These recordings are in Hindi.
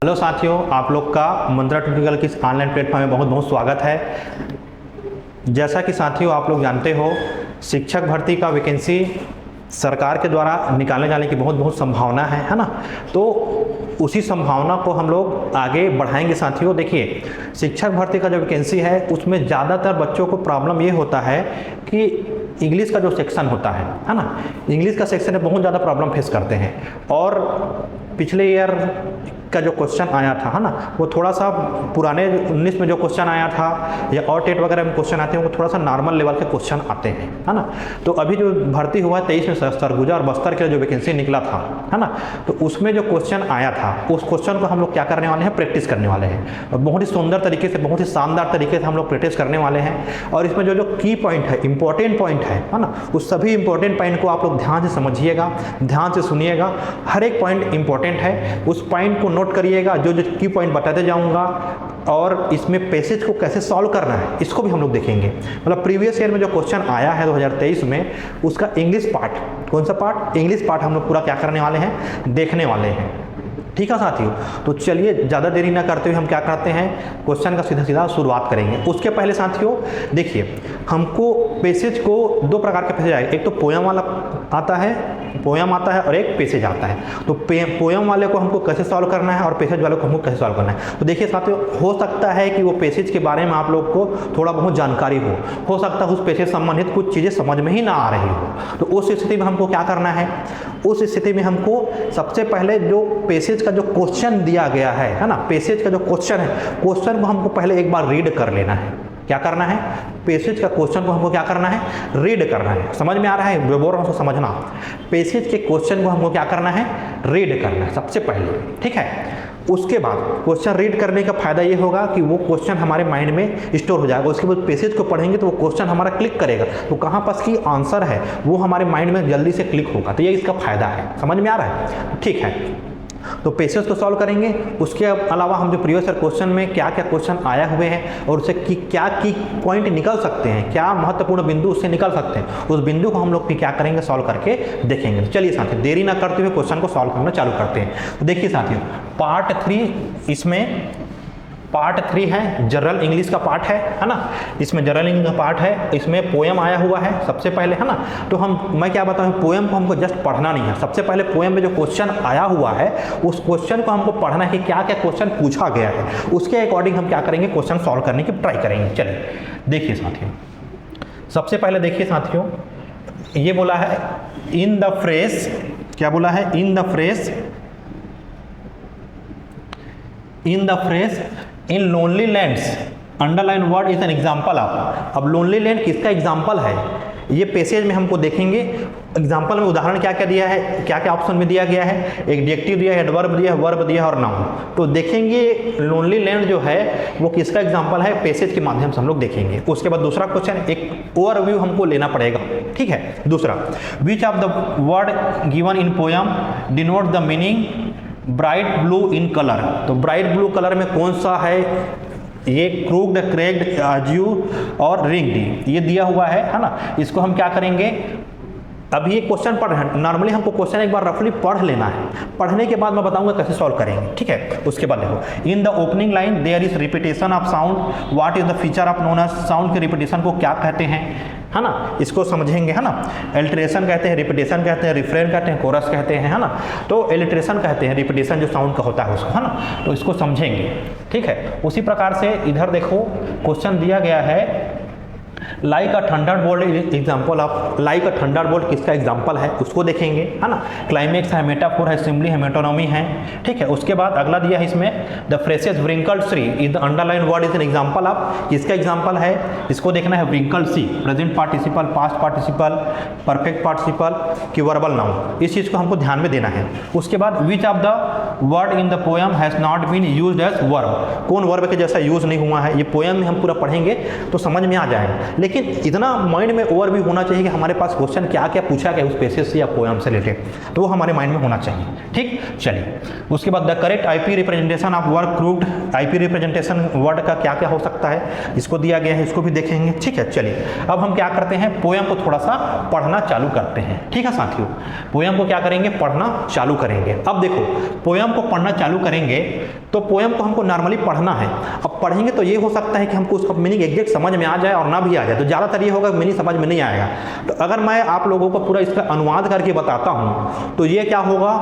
हेलो साथियों, आप लोग का मंत्रा ट्यूटोरियल की इस ऑनलाइन प्लेटफॉर्म में बहुत बहुत स्वागत है। जैसा कि साथियों आप लोग जानते हो, शिक्षक भर्ती का वैकेंसी सरकार के द्वारा निकाले जाने की बहुत बहुत संभावना है ना। तो उसी संभावना को हम लोग आगे बढ़ाएंगे साथियों। देखिए, शिक्षक भर्ती का जो वैकेंसी है उसमें ज़्यादातर बच्चों को प्रॉब्लम ये होता है कि इंग्लिश का जो सेक्शन होता है ना, इंग्लिश का सेक्शन में बहुत ज़्यादा प्रॉब्लम फेस करते हैं। और पिछले ईयर का जो क्वेश्चन आया था है ना, वो थोड़ा सा पुराने 19 में जो क्वेश्चन आया था या और टेट वगैरह में क्वेश्चन आते हैं वो थोड़ा सा नॉर्मल लेवल के क्वेश्चन आते हैं है ना। तो अभी जो भर्ती हुआ 23 में सरगुजा और बस्तर के जो वैकेंसी निकला था है ना, तो उसमें जो क्वेश्चन आया था उस क्वेश्चन को हम लोग क्या करने वाले हैं, प्रैक्टिस करने वाले हैं। और बहुत ही सुंदर तरीके से, बहुत ही शानदार तरीके से हम लोग प्रैक्टिस करने वाले हैं। और इसमें जो जो की पॉइंट है, इंपॉर्टेंट पॉइंट है ना, उस सभी इंपॉर्टेंट पॉइंट को आप लोग ध्यान से समझिएगा, ध्यान से सुनिएगा। हर एक पॉइंट इंपॉर्टेंट है, उस पॉइंट को नोट करिएगा। जो जो की पॉइंट बताते जाऊंगा और इसमें पैसेज को कैसे सॉल्व करना है इसको भी हम लोग देखेंगे। मतलब प्रीवियस ईयर में जो क्वेश्चन आया है 2023 में, उसका इंग्लिश पार्ट, कौन सा पार्ट, इंग्लिश पार्ट हम लोग पूरा क्या करने वाले हैं, देखने वाले हैं। ठीक है साथियों, तो चलिए ज़्यादा देरी ना करते हुए हम क्या करते हैं, क्वेश्चन का सीधा सीधा शुरुआत करेंगे। उसके पहले साथियों देखिए, हमको पैसेज को दो प्रकार के पैसेज आएगा, एक तो पोयम वाला आता है, पोयम आता है, और एक पैसेज आता है। तो पोयम वाले को हमको कैसे सॉल्व करना है और पैसेज वाले को हमको कैसे सॉल्व करना है। तो देखिए साथियों, हो सकता है कि वो पैसेज के बारे में आप लोग को थोड़ा बहुत जानकारी हो सकता है उस पैसेज संबंधित कुछ चीज़ें समझ में ही ना आ रही हो। तो उस स्थिति में हमको क्या करना है, उस स्थिति में हमको सबसे पहले जो पैसेज का जो क्वेश्चन दिया गया है ना, पैसेज का जो क्वेश्चन है, क्वेश्चन को हमको पहले एक बार रीड कर लेना है। क्या करना है, पैसेज का क्वेश्चन को हमको क्या करना है, रीड करना है। समझ में आ रहा है, जो बोल रहा हूं उसको समझना। पैसेज के क्वेश्चन को हमको क्या करना है, रीड करना है सबसे पहले। ठीक है, उसके बाद क्वेश्चन रीड करने का फायदा ये होगा कि वो क्वेश्चन हमारे माइंड में स्टोर हो जाएगा। उसके बाद पैसेज को पढ़ेंगे तो वो क्वेश्चन हमारा क्लिक करेगा, तो कहाँ पर की आंसर है वो हमारे माइंड में जल्दी से क्लिक होगा। तो ये इसका फायदा है, समझ में आ रहा है। ठीक है, तो पैसेज को सॉल्व करेंगे। उसके अलावा हम जो प्रीवियस ईयर क्वेश्चन में क्या क्या क्वेश्चन आया हुए हैं और उससे क्या की पॉइंट निकल सकते हैं, क्या महत्वपूर्ण बिंदु उससे निकल सकते हैं, उस बिंदु को हम लोग भी क्या करेंगे, सॉल्व करके देखेंगे। तो चलिए साथियों, देरी ना करते हुए क्वेश्चन को सॉल्व करना चालू करते हैं। तो देखिए साथियों, पार्ट 3, इसमें पार्ट 3 है, जनरल इंग्लिश का पार्ट है ना। इसमें जनरल इंग्लिश का पार्ट है, इसमें पोयम आया हुआ है सबसे पहले है ना। तो मैं क्या बताऊं, पोयम को हमको जस्ट पढ़ना नहीं है। सबसे पहले पोयम में जो क्वेश्चन आया हुआ है उस क्वेश्चन को हमको पढ़ना है कि क्या क्या क्वेश्चन पूछा गया है, उसके अकॉर्डिंग हम क्या करेंगे, क्वेश्चन सॉल्व करने की ट्राई करेंगे। चलिए देखिए साथियों, सबसे पहले देखिए साथियों, ये बोला है इन द फ्रेज, क्या बोला है, in the phrase, in the phrase in lonely lands underline word is an example of. अब लोनली लैंड किसका एग्जाम्पल है, ये पैसेज में हमको देखेंगे। एग्जाम्पल में उदाहरण क्या क्या दिया है, क्या क्या ऑप्शन में दिया गया है, एक एडजेक्टिव दिया है, एडवर्ब दिया है, वर्ब दिया है और नाउन। तो देखेंगे लोनली लैंड जो है वो किसका एग्जाम्पल है, पैसेज के माध्यम से हम लोग देखेंगे। उसके बाद दूसरा क्वेश्चन, एक ओवरव्यू हमको लेना पड़ेगा। ठीक है, दूसरा, विच of the word given in poem denote the meaning bright blue in colour. तो ब्राइट ब्लू कलर में कौन सा है, ये क्रूक्ड, क्रैक्ड, आज्यू और रिंग्ड, ये दिया हुआ है ना। इसको हम क्या करेंगे, अभी ये क्वेश्चन पढ़ रहे हैं, नॉर्मली हमको क्वेश्चन एक बार रफली पढ़ लेना है, पढ़ने के बाद मैं बताऊंगा कैसे सॉल्व करेंगे। ठीक है, उसके बाद देखो, in the opening line there is repetition of sound, what is the feature of known as. Sound के रिपीटेशन को क्या कहते हैं है ना, इसको समझेंगे है ना। एलिट्रेशन कहते हैं, रिपीटेशन कहते हैं, रिफ्रेन कहते हैं, कोरस कहते हैं है ना। तो एलिट्रेशन कहते हैं रिपीटेशन जो साउंड का होता है उसको, है ना। तो इसको समझेंगे। ठीक है, उसी प्रकार से इधर देखो क्वेश्चन दिया गया है, like a Thunderbolt example of, like a Thunderbolt किसका एग्जाम्पल है उसको देखेंगे है ना। क्लाइमेक्स है, मेटाफोर है, सिम्बली है, मेटोनॉमी है। ठीक है, उसके बाद अगला दिया है इसमें, the phrases wrinkled sea is the underline word is an example of, किसका एग्जाम्पल है, इसको देखना है। Wrinkled sea, present participle, past participle, perfect participle कि वर्बल नाउन, इस चीज को हमको ध्यान में देना है। उसके बाद which of the word in the poem has not been used as verb, कौन वर्ब के जैसा यूज नहीं हुआ है। ये पोयम में हम पूरा पढ़ेंगे तो समझ में आ जाएगा। लेकिन इतना माइंड में ओवरव्यू होना चाहिए कि हमारे पास क्वेश्चन क्या क्या पूछा गया उस पेसेज से या पोएम से रिलेटेड, तो वो हमारे माइंड में होना चाहिए। ठीक, चलिए उसके बाद the correct IP representation of work crude, IP representation word का क्या क्या हो सकता है इसको दिया गया है, इसको भी देखेंगे। ठीक है, चलिए अब हम क्या करते हैं, पोएम को थोड़ा सा पढ़ना चालू करते हैं। ठीक है साथियों, पोएम को क्या करेंगे, पढ़ना चालू करेंगे। अब देखो पोएम को पढ़ना चालू करेंगे तो पोएम को हमको नॉर्मली पढ़ना है। अब पढ़ेंगे तो ये हो सकता है कि हमको उसका मीनिंग एग्जैक्ट समझ में आ जाए और ना भी आ जाए, तो ज़्यादातर ये होगा मीनिंग समझ में नहीं आएगा। तो अगर मैं आप लोगों को पूरा इसका अनुवाद करके बताता हूँ तो ये क्या होगा,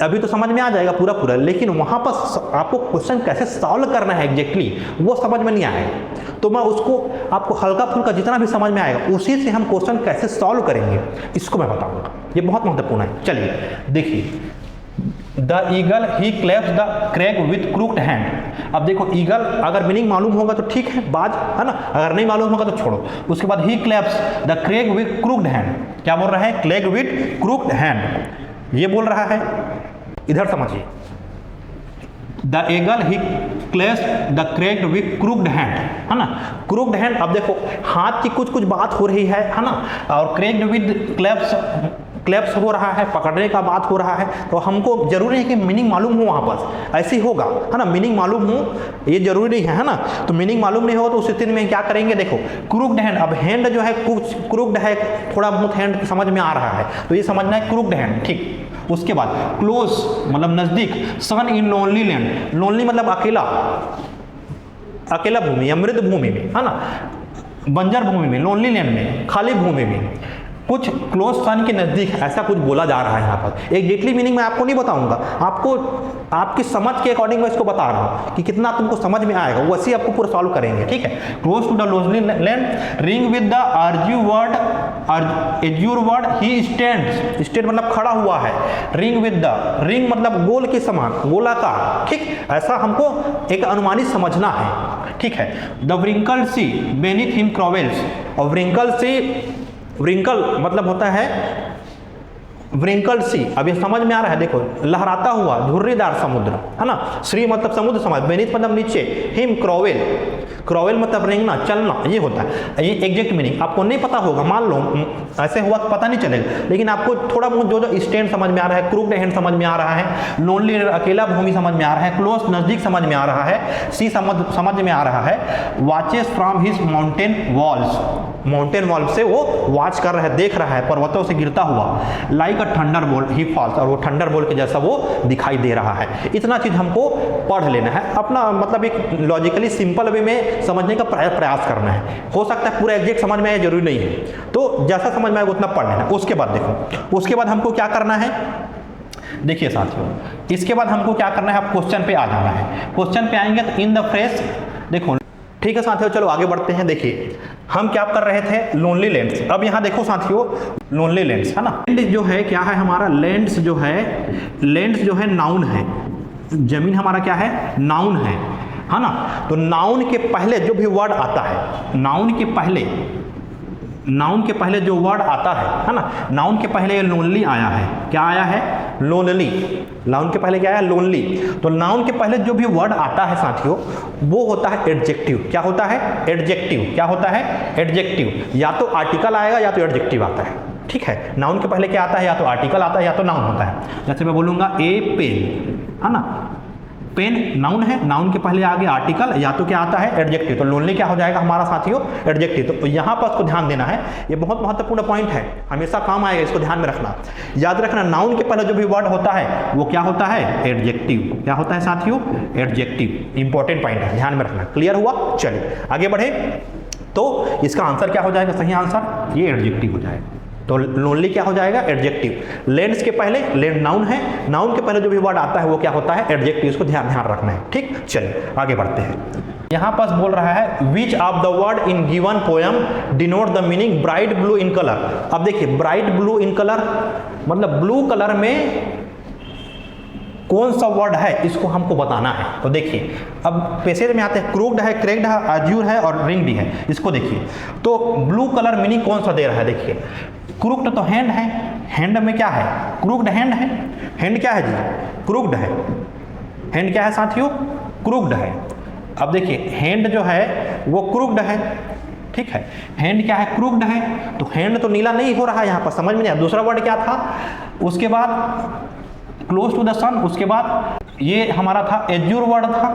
अभी तो समझ में आ जाएगा पूरा, लेकिन वहाँ पर आपको क्वेश्चन कैसे सॉल्व करना है एग्जैक्टली वो समझ में नहीं आएगा। तो मैं उसको आपको हल्का फुल्का जितना भी समझ में आएगा उसी से हम क्वेश्चन कैसे सॉल्व करेंगे इसको मैं बताऊंगा, ये बहुत महत्वपूर्ण है। चलिए देखिए, the eagle he clasps the crag with crooked hand. अब देखो ईगल अगर मीनिंग मालूम होगा तो ठीक है, बाज है ना, अगर नहीं मालूम होगा तो छोड़ो। उसके बाद ही clasps the crag with crooked hand, क्या बोल रहा है, क्लैग विथ क्रूक्ड हैंड ये बोल रहा है। इधर समझिए, the eagle he clasps the crag with crooked hand, है ना, क्रूक्ड हैंड। अब देखो हाथ की कुछ बात हो रही है ना, और क्रैग्ड विथ क्लैप्स हो रहा है, पकड़ने का बात हो रहा है, तो हमको जरूरी है कि मीनिंग मालूम हो वहाँ पर, ऐसे ही होगा है ना, मीनिंग मालूम हो ये जरूरी नहीं है ना। तो मीनिंग मालूम नहीं हो तो उस स्थिति में क्या करेंगे, देखो क्रूक्ड हैंड, अब हैंड जो है कुछ क्रूक्ड है, थोड़ा बहुत हैंड समझ में आ रहा है तो ये समझना है क्रूक्ड हैंड। ठीक, उसके बाद क्लोज मतलब नजदीक, सन इन लोनली लैंड, लोनली मतलब अकेला भूमि या मृत भूमि में, है ना, बंजर भूमि में, लोनली लैंड में, खाली भूमि में, कुछ क्लोज सन के नज़दीक ऐसा कुछ बोला जा रहा है यहाँ पर। एग्जैक्टली मीनिंग मैं आपको नहीं बताऊंगा, आपको आपकी समझ के अकॉर्डिंग मैं इसको बता रहा हूँ कि कितना तुमको समझ में आएगा, वैसे आपको पूरा सॉल्व करेंगे। ठीक है, close to the lonely land, ring with the azure world he stands, stand मतलब खड़ा हुआ है, रिंग विद द, रिंग मतलब गोल के समान, गोलाकार। ठीक, ऐसा हमको एक अनुमानित समझना है। ठीक है, the wrinkled sea beneath him crawls, और व्रिंकल सी, व्रिंकल मतलब होता है व्रिंकल सी, अब ये समझ में आ रहा है, देखो लहराता हुआ धुर्रीदार समुद्र, है ना, श्री मतलब समुद्र समाज, बेनीथ मतलब नीचे, हिम क्रोवेल, क्रोवेल मतलब रेंगना चलना, ये होता है। ये एग्जैक्ट मीनिंग आपको नहीं पता होगा, मान लो ऐसे हुआ पता नहीं चलेगा, लेकिन आपको थोड़ा बहुत जो स्टैंड समझ में आ रहा है, क्रूक्ड हैंड समझ में आ रहा है, लोनली अकेला भूमि समझ में आ रहा है, क्लोज नजदीक समझ में आ रहा है, सी समझ में आ रहा है, watches from his mountain walls, mountain wall से वो वॉच कर रहा है, देख रहा है पर्वतों से गिरता हुआ, like a thunderbolt he falls, और वो थंडर बोल्ट के जैसा वो दिखाई दे रहा है। इतना चीज हमको पढ़ लेना है, अपना मतलब एक लॉजिकली सिंपल वे में समझने का प्रयास करना है। हो सकता है पूरा एग्जैक्ट समझ में आए, जरूरी नहीं है, तो जैसा समझ में आए उतना पढ़ लेना। उसके बाद देखो, उसके बाद हमको क्या करना है, देखिए साथियों, इसके बाद हमको क्या करना है, अब क्वेश्चन पे आ जाना है। क्वेश्चन पे आएंगे तो इन द फ्रेश, देखो ठीक है साथियों, चलो आगे बढ़ते हैं। देखिए हम क्या कर रहे थे, लोनली लैंड्स। अब यहाँ देखो साथियों, लोनली लैंड्स है ना, लैंड जो है क्या है हमारा, लैंड्स जो है, लैंड्स जो है नाउन है, जमीन हमारा क्या है, नाउन है ना। तो नाउन के पहले जो भी वर्ड आता है, नाउन के पहले जो वर्ड आता है ना, नाउन के पहले लोनली आया है, क्या आया है, लोनली, नाउन के पहले क्या आया, लोनली। तो नाउन के पहले जो भी वर्ड आता है साथियों वो होता है एडजेक्टिव। क्या होता है, एडजेक्टिव। क्या होता है, एडजेक्टिव। या तो आर्टिकल आएगा या तो एडजेक्टिव आता है। ठीक है, नाउन के पहले क्या आता है, या तो आर्टिकल आता है या तो नाउन होता है। जैसे मैं बोलूंगा ए पेन, है ना, पेन नाउन है, नाउन के पहले आगे आर्टिकल या तो क्या आता है, एडजेक्टिव। तो लोनली क्या हो जाएगा हमारा साथियों, एडजेक्टिव। तो यहाँ पर इसको ध्यान देना है, ये बहुत महत्वपूर्ण पॉइंट है, हमेशा काम आएगा, इसको ध्यान में रखना। याद रखना, नाउन के पहले जो भी वर्ड होता है वो क्या होता है, एडजेक्टिव। क्या होता है साथियों, एडजेक्टिव। इंपॉर्टेंट पॉइंट है, ध्यान में रखना। क्लियर हुआ, चलिए आगे बढ़े। तो इसका आंसर क्या हो जाएगा, सही आंसर ये एडजेक्टिव हो जाएगा। तो लोनली क्या हो जाएगा, एडजेक्टिव। लैंड्स के पहले, लैंड नाउन है, नाउन के पहले जो भी वर्ड आता है वो क्या होता है, एडजेक्टिव। इसको ध्यान रखना है। ठीक, चलिए आगे बढ़ते हैं। यहाँ पास बोल रहा है विच of the word in given poem denote the meaning bright blue in colour. अब देखिए ब्राइट ब्लू इन कलर मतलब ब्लू कलर में कौन सा वर्ड है, इसको हमको बताना है। तो देखिए अब पैसेज में आते हैं, क्रूक्ड है, क्रैक्ड है, अज्यूर है और रिंग्ड है। इसको देखिए तो ब्लू कलर मीनिंग कौन सा दे रहा है, देखिए क्रूक्ड तो हैंड है, हैंड में क्या है, क्रूक्ड हैंड है। हैंड क्या है जी, क्रूक्ड है। हैंड क्या है साथियों, क्रूक्ड है। अब देखिए हैंड जो है वो क्रूक्ड है, ठीक है। हैंड क्या है, क्रूक्ड है, तो हैंड तो नीला नहीं हो रहा है यहाँ पर, समझ में नहीं आया। दूसरा वर्ड क्या था, उसके बाद क्लोज टू द सन, उसके बाद ये हमारा था एज्यूर वर्ड था,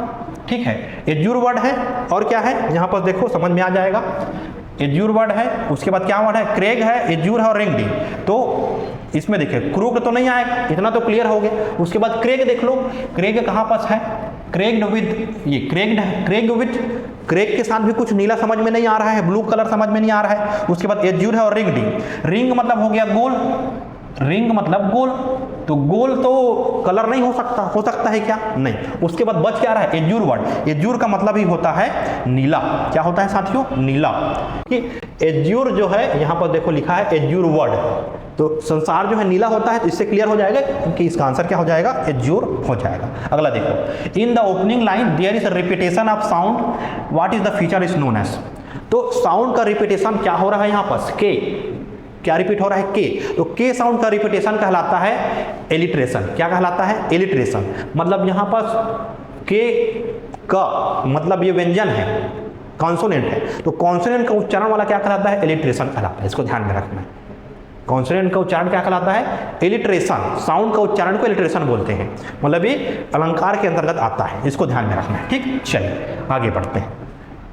ठीक है, एज्यूर वर्ड है। और क्या है यहाँ पर देखो समझ में आ जाएगा, एज्यूर वर्ड है, उसके बाद क्या वर्ड है, क्रेग है, एज्यूर है और रिंगडी। तो इसमें देखिए क्रूक्ड तो नहीं आएगा, इतना तो क्लियर हो गया। उसके बाद क्रेग देख लो, क्रेग कहाँ पास है, क्रेग्ड विद, ये क्रेग्ड है, क्रेग विद, क्रेग के साथ भी कुछ नीला समझ में नहीं आ रहा है, ब्लू कलर समझ में नहीं आ रहा है। उसके बाद एज्यूर है और रिंगडी, रिंग मतलब हो गया गोल, रिंग मतलब गोल, तो गोल तो कलर नहीं हो सकता है क्या, नहीं। उसके बाद बच क्या रहा है, एज्यूर वर्ड, एज्यूर का मतलब ही होता है नीला, क्या होता है साथियों, नीला। कि एज्यूर जो है यहाँ पर देखो लिखा है एज्यूर वर्ड, तो संसार जो है नीला होता है, तो इससे क्लियर हो जाएगा कि इसका आंसर क्या हो जाएगा, एज्यूर हो जाएगा। अगला देखो, in the opening line there is a repetition of sound, what is the feature is known as. तो साउंड का रिपीटेशन क्या हो रहा है यहाँ पर, के, क्या रिपीट हो रहा है, के, तो के साउंड का रिपीटेशन कहलाता है एलिट्रेशन। क्या कहलाता है, एलिट्रेशन। मतलब यहाँ पर के का मतलब ये व्यंजन है, कॉन्सोनेंट है, तो कॉन्सोनेंट का उच्चारण वाला क्या कहलाता है, एलिट्रेशन कहलाता है, इसको ध्यान में रखना है। कॉन्सोनेंट का उच्चारण क्या कहलाता है, एलिट्रेशन, साउंड का उच्चारण को एलिट्रेशन बोलते हैं, मतलब ये अलंकार के अंतर्गत आता है, इसको ध्यान में रखना है, ठीक। चलिए आगे बढ़ते हैं,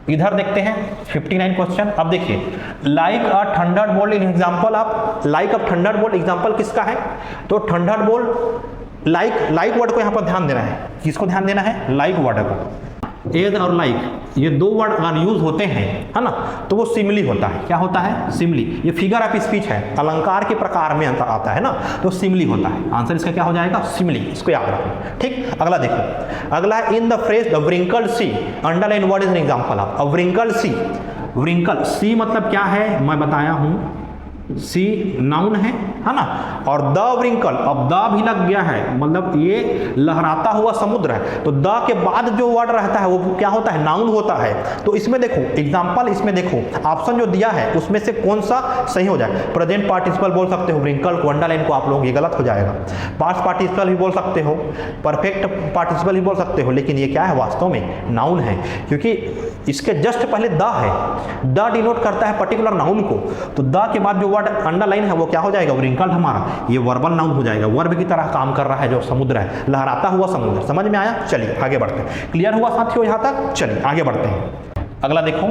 इधर देखते हैं 59 क्वेश्चन। अब देखिए, like a thunder bolt in example of, like a thunder bolt example किसका है, तो थंडर बोल्ट, लाइक वर्ड को यहाँ पर ध्यान देना है, किसको ध्यान देना है, लाइक वर्ड को। एज और लाइक ये दो वर्ड अगर यूज होते हैं, है ना, तो वो सिमिली होता है, क्या होता है, सिमिली। ये फिगर ऑफ स्पीच है, अलंकार के प्रकार में आता है ना, तो सिमिली होता है, आंसर इसका क्या हो जाएगा, सिमिली, इसको याद रखना, ठीक। अगला देखो, अगला in the phrase the wrinkled sea, underline word is an example of a wrinkled sea. Wrinkled sea मतलब क्या है, मैं बताया हूं, सी नाउन है ना, और द व्रिंकल, अब द भी लग गया है, मतलब ये लहराता हुआ समुद्र है, तो द के बाद जो वर्ड रहता है वो क्या होता है, नाउन होता है। तो इसमें देखो एग्जांपल, इसमें देखो ऑप्शन जो दिया है उसमें से कौन सा सही हो जाए। प्रेजेंट पार्टिसिपल बोल सकते हो, व्रिंकल को अंडरलाइन को आप लोग, ये गलत हो जाएगा। पास्ट पार्टिसिपल भी बोल सकते हो, परफेक्ट पार्टिसिपल भी बोल सकते हो, लेकिन ये क्या है, वास्तव में नाउन है, क्योंकि इसके जस्ट पहले द है, द डिनोट करता है पर्टिकुलर नाउन को, तो द के बाद जो वर्ड अंडरलाइन है वो क्या हो जाएगा, व्रिंकल्ड हमारा, ये वर्बल नाउन हो जाएगा, वर्ब की तरह काम कर रहा है जो समुद्र है, लहराता हुआ समुद्र। समझ में आया, चलिए आगे बढ़ते हैं। क्लियर हुआ साथियों यहाँ तक, चलिए आगे बढ़ते हैं। अगला देखो,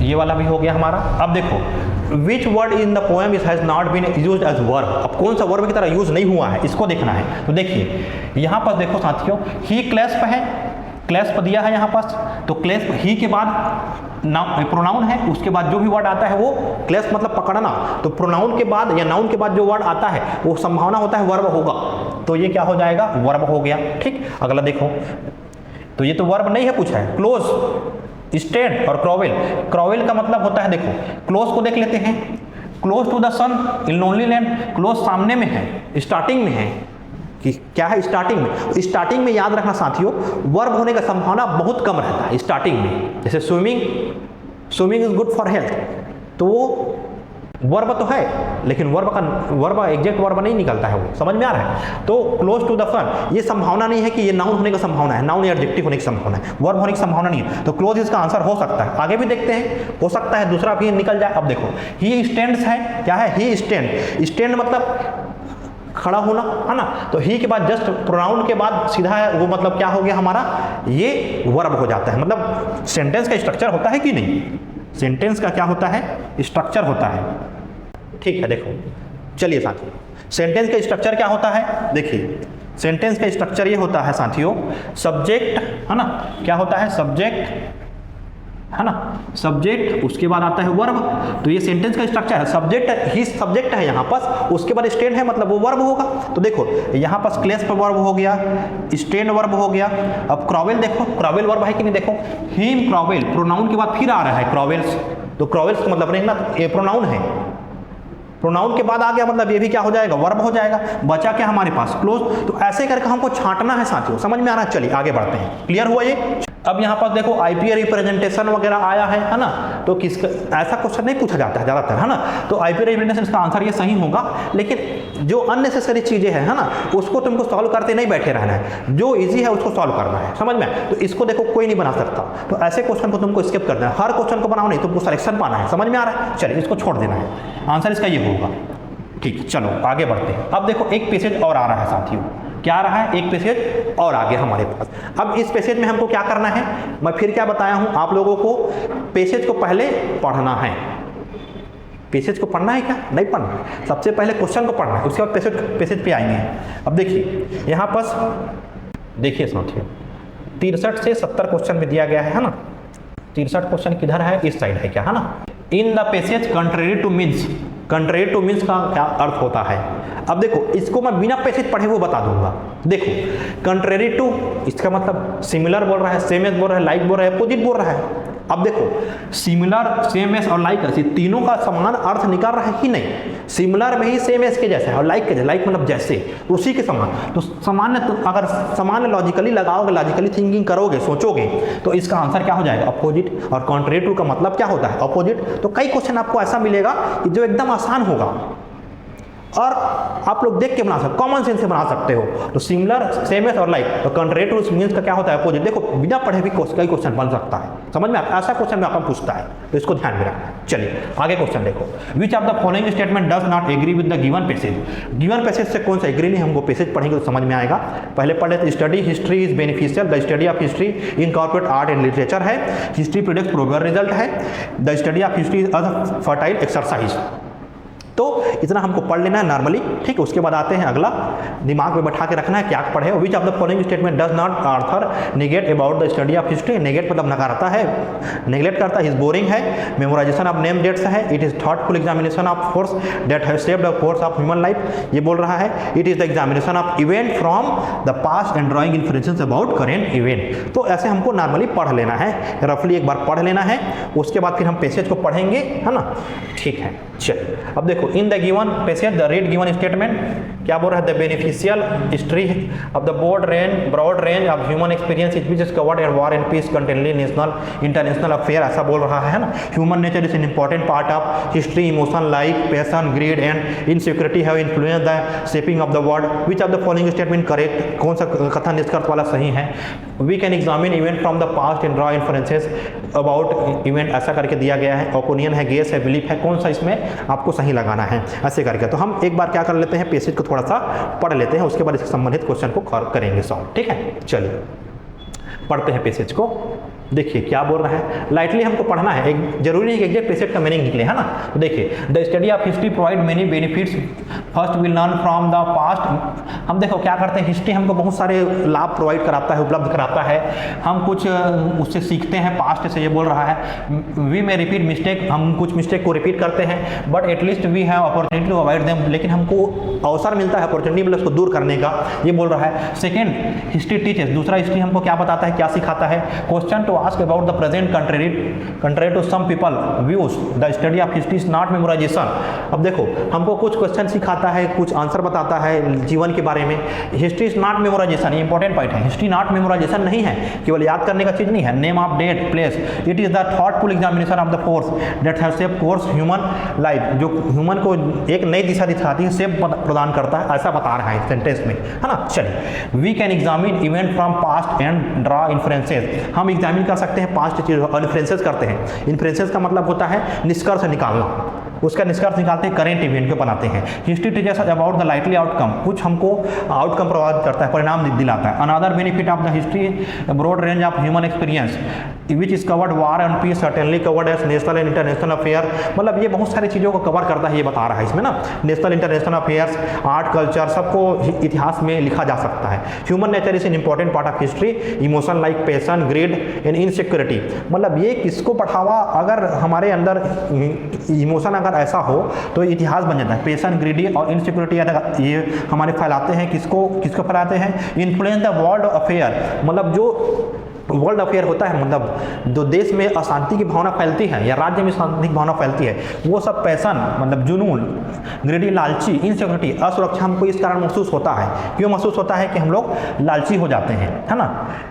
ये वाला भी हो गया हमारा। अब देखो, which word in the poem is has not been used as verb, अब कौन सा वर्ब की तरह यूज नहीं हुआ है, इसको देखना है। तो देखिए यहाँ पर देखो साथियों, ही क्लैस्प है, क्लैस्प दिया है यहाँ पास, तो क्लैस्प ही के बाद प्रोनाउन है, उसके बाद जो भी वर्ड आता है वो क्लैस्प मतलब पकड़ना, तो प्रोनाउन के बाद या नाउन के बाद जो वर्ड आता है वो संभावना होता है वर्ब होगा, तो ये क्या हो जाएगा, वर्ब हो गया, ठीक। अगला देखो, तो ये तो वर्ब नहीं है, कुछ है, क्लोज, स्टैंड और क्रोवेल। क्रोवेल का मतलब होता है, देखो क्लोज को देख लेते हैं, close to the sun in lonely land, close सामने में है, स्टार्टिंग में है, कि क्या है, स्टार्टिंग में। स्टार्टिंग में याद रखना साथियों, वर्ब होने का संभावना बहुत कम रहता है स्टार्टिंग में, जैसे swimming, swimming is good for health, तो वो वर्ब तो है, लेकिन वर्ब एग्जैक्ट वर्ब नहीं निकलता है वो, समझ में आ रहा है। तो क्लोज टू द सन, ये संभावना नहीं है कि ये नाउन होने का संभावना है, नाउन एडजेक्टिव होने की संभावना है, वर्ब होने की संभावना नहीं है, तो क्लोज इसका आंसर हो सकता है। आगे भी देखते हैं, हो सकता है दूसरा भी निकल जाए। अब देखो, ही स्टैंड्स है, क्या है, ही स्टैंड, स्टैंड मतलब खड़ा होना, है ना, तो ही के बाद जस्ट प्रोनाउन के बाद सीधा है वो, मतलब क्या हो गया हमारा, ये वर्ब हो जाता है। मतलब सेंटेंस का स्ट्रक्चर होता है कि नहीं, सेंटेंस का क्या होता है, स्ट्रक्चर होता है, ठीक है। देखो चलिए साथियों, सेंटेंस का स्ट्रक्चर क्या होता है, देखिए सेंटेंस का स्ट्रक्चर ये होता है साथियों, सब्जेक्ट, है ना, क्या होता है, सब्जेक्ट, है ना, सब्जेक्ट, उसके बाद आता है वर्ब, तो ये सेंटेंस का स्ट्रक्चर है। सब्जेक्ट, ही सब्जेक्ट है यहाँ पास, उसके बाद स्टैंड है, मतलब वो वर्ब होगा। तो देखो यहाँ पास क्लेश पर वर्ब हो गया, स्टैंड वर्ब हो गया। अब क्रोवेल देखो, क्रोवेल वर्ब है कि नहीं, देखो हिम क्रोवेल, प्रोनाउन के बाद फिर आ रहा है क्रोवेल्स, तो क्रोवेल्स का मतलब नहीं ना, ये प्रोनाउन है, प्रोनाउन के बाद आ गया, मतलब ये भी क्या हो जाएगा, वर्ब हो जाएगा। बचा क्या हमारे पास, क्लोज। तो ऐसे करके हमको छांटना है साथियों, समझ में आ रहा है। चलिए आगे बढ़ते हैं, क्लियर हुआ ये। अब यहाँ पर देखो आईपीए रिप्रेजेंटेशन वगैरह आया है ना, तो किसका ऐसा क्वेश्चन नहीं पूछा जाता है ज़्यादातर, है ना। तो आईपीए रिप्रेजेंटेशन का आंसर ये सही होगा, लेकिन जो अननेसेसरी चीज़ें हैं, है ना, उसको तुमको सॉल्व करते नहीं बैठे रहना है, जो इजी है उसको सॉल्व करना है, समझ में। तो इसको देखो कोई नहीं बना सकता, तो ऐसे क्वेश्चन को तुमको स्किप कर देना है, हर क्वेश्चन को बनाओ नहीं, तुमको सिलेक्शन पाना है, समझ में आ रहा है। चलिए इसको छोड़ देना है, आंसर इसका ये होगा। ठीक, चलो आगे बढ़ते हैं। अब देखो एक पैसेज और आ रहा है साथियों, क्या आ रहा है, एक पैसेज और आगे हमारे पास। अब इस पैसेज में हमको क्या करना है, मैं फिर क्या बताया हूं आप लोगों को, पैसेज को पहले पढ़ना है। पैसेज को पढ़ना है क्या, नहीं पढ़ना, सबसे पहले क्वेश्चन को पढ़ना है, उसके बाद पैसेज पे आएंगे। अब देखिए यहाँ पर देखिए साथियों 63 से 70 क्वेश्चन में दिया गया है ना। 63 क्वेश्चन किधर है, इस साइड है क्या, है ना। In the passage contrary two means, contrary two means का क्या अर्थ होता है। अब देखो इसको मैं बिना पैसेज पढ़े वो बता दूंगा। देखो कंट्रेरी टू इसका मतलब सिमिलर बोल रहा है, सेम एज बोल रहा है, लाइक बोल रहा है, अपोजिट बोल रहा है। अब देखो सिमिलर, सेम एज और लाइक ऐसे तीनों का समान अर्थ निकाल रहा है कि नहीं। सिमिलर में ही सेम एज के जैसा है और लाइक के जैसे, लाइक मतलब जैसे, उसी के समान। तो सामान्य, तो अगर सामान्य लॉजिकली लगाओगे, लॉजिकली थिंकिंग करोगे, सोचोगे, तो इसका आंसर क्या हो जाएगा, अपोजिट। और कॉन्ट्रेरी टू का मतलब क्या होता है, अपोजिट। तो कई क्वेश्चन आपको ऐसा मिलेगा कि जो एकदम आसान होगा और आप लोग देख के बना सकते, कॉमन सेंस से बना सकते हो। तो सिमिलर, सेम एज और लाइक, तो कंट्रेरी टू मींस का क्या होता है, अपोजिट। देखो बिना पढ़े भी कई क्वेश्चन बन सकता है, समझ में ऐसा क्वेश्चन में आपका पूछता है, तो इसको ध्यान में रखना। चलिए आगे क्वेश्चन देखो, which of the following statement does not agree with the given passage. Given passage से कौन सा एग्री नहीं, हमको पैसेज पढ़ेंगे तो समझ में आएगा। पहले पढ़ लेते, study history is beneficial, the study of history incorporate art and literature है, हिस्ट्री प्रोडक्ट प्रोग्रेस रिजल्ट है, the study of history is a fertile exercise. तो इतना हमको पढ़ लेना है नॉर्मली, ठीक है। उसके बाद आते हैं अगला, दिमाग में बैठा के रखना है क्या पढ़े। Which of the following statement does not author negate about the study of history. Negate मतलब नकारता है, नेगलेक्ट करता है, इज बोरिंग है, मेमोराइजेशन ऑफ नेम डेट्स है, it is thoughtful examination of course that has shaped the course of human life, ये बोल रहा है। It is the examination of event from the past and drawing influences about current event. तो ऐसे हमको नॉर्मली पढ़ लेना है, रफली एक बार पढ़ लेना है, उसके बाद फिर हम पैसेज को पढ़ेंगे, है ना, ठीक है। चलिए अब देखो, in the given passage the read given statement क्या बोल रहा है, the beneficial history of the broad range of human experience which is covered in war and peace continuously national international affair, ऐसा बोल रहा है ना। Human nature is an important part of history, emotion like passion greed and insecurity have influenced the shaping of the world. Which of the following statement correct, कौन सा कथन निष्कर्ष वाला सही है। We can examine event from the past and draw influences about event, ऐसा करके दिया गया है। ओपिनियन है, गेस है, बिलीफ है, कौन सा इसमें आपको सही लगाना है, ऐसे करके। तो हम एक बार क्या कर लेते हैं, पैसेज को थोड़ा सा पढ़ लेते हैं, उसके बाद इससे संबंधित क्वेश्चन को करेंगे सॉल्व, ठीक है। चलिए पढ़ते हैं पैसेज को। देखिए क्या बोल रहा है, लाइटली हमको पढ़ना है, एक जरूरी नहीं कि एग्जैक्ट पैसेज का मीनिंग निकले, है ना। तो देखिए, the study of history provide many benefits, first will learn from the past. हम देखो क्या करते हैं, हिस्ट्री हमको बहुत सारे लाभ प्रोवाइड कराता है, उपलब्ध कराता है, हम कुछ उससे सीखते हैं, पास्ट से ये बोल रहा है। वी में रिपीट मिस्टेक, हम कुछ मिस्टेक को रिपीट करते हैं, but at least we have opportunity to avoid them, लेकिन हमको अवसर मिलता है, अपॉर्चुनिटी मिलता है उसको दूर करने का, ये बोल रहा है। सेकेंड, हिस्ट्री टीचर्स, दूसरा हिस्ट्री हमको क्या बताता है, क्या सिखाता है। Question to ask about the present contrary to some people views, the study of history is not memorization। अब देखो हमको कुछ क्वेश्चन सिखाता है, कुछ आंसर बताता है जीवन के बारे में। हिस्ट्री इज नॉट मेमोराइजेशन, ये इंपॉर्टेंट पॉइंट है, हिस्ट्री नॉट मेमोराइजेशन नहीं है, केवल याद करने का चीज नहीं है। Name of date place, it is the thoughtful examination of the force that have shaped course human life, जो ह्यूमन को एक नई दिशा दिखाती है, शेप प्रदान करता है, ऐसा बता रहा है सेंटेंस में, है ना। चलिए, we can examine event from past and draw influences, हम एग्जामिन कर सकते हैं पास्ट चीज, इन्फ्लुएंसेस करते हैं। इन्फ्लुएंसेस का मतलब होता है निष्कर्ष निकालना, उसका निष्कर्ष निकालते हैं, करेंट इवेंट को बनाते हैं। History teachers about the lightly outcome, कुछ हमको आउटकम प्रभावित करता है, परिणाम दिलाता है। Another benefit of the history broad range of human experience which is covered war and peace certainly covered as national and international affair, मतलब ये बहुत सारी चीज़ों को कवर करता है, ये बता रहा है इसमें ना। National international affairs, art culture, सबको इतिहास में लिखा जा सकता है। Human nature is an important part of history, emotion like passion greed and insecurity, मतलब ये किसको बढ़ावा, अगर हमारे अंदर इमोशन अगर ऐसा हो तो इतिहास बन जाता है। पैशन ग्रीडी और इनसिक्योरिटी ये हमारे फैलाते हैं, किसको फैलाते हैं, इन्फ्लुएंस द वर्ल्ड अफेयर, मतलब जो वर्ल्ड अफेयर होता है, मतलब जो देश में अशांति की भावना फैलती है या राज्य में शांति की भावना फैलती है, वो सब पैशन, मतलब जुनून, ग्रीडी, लालची, इनसिक्योरिटी, असुरक्षा हमको इस कारण महसूस होता है। क्यों महसूस होता है कि हम लोग लालची हो जाते हैं, है ना,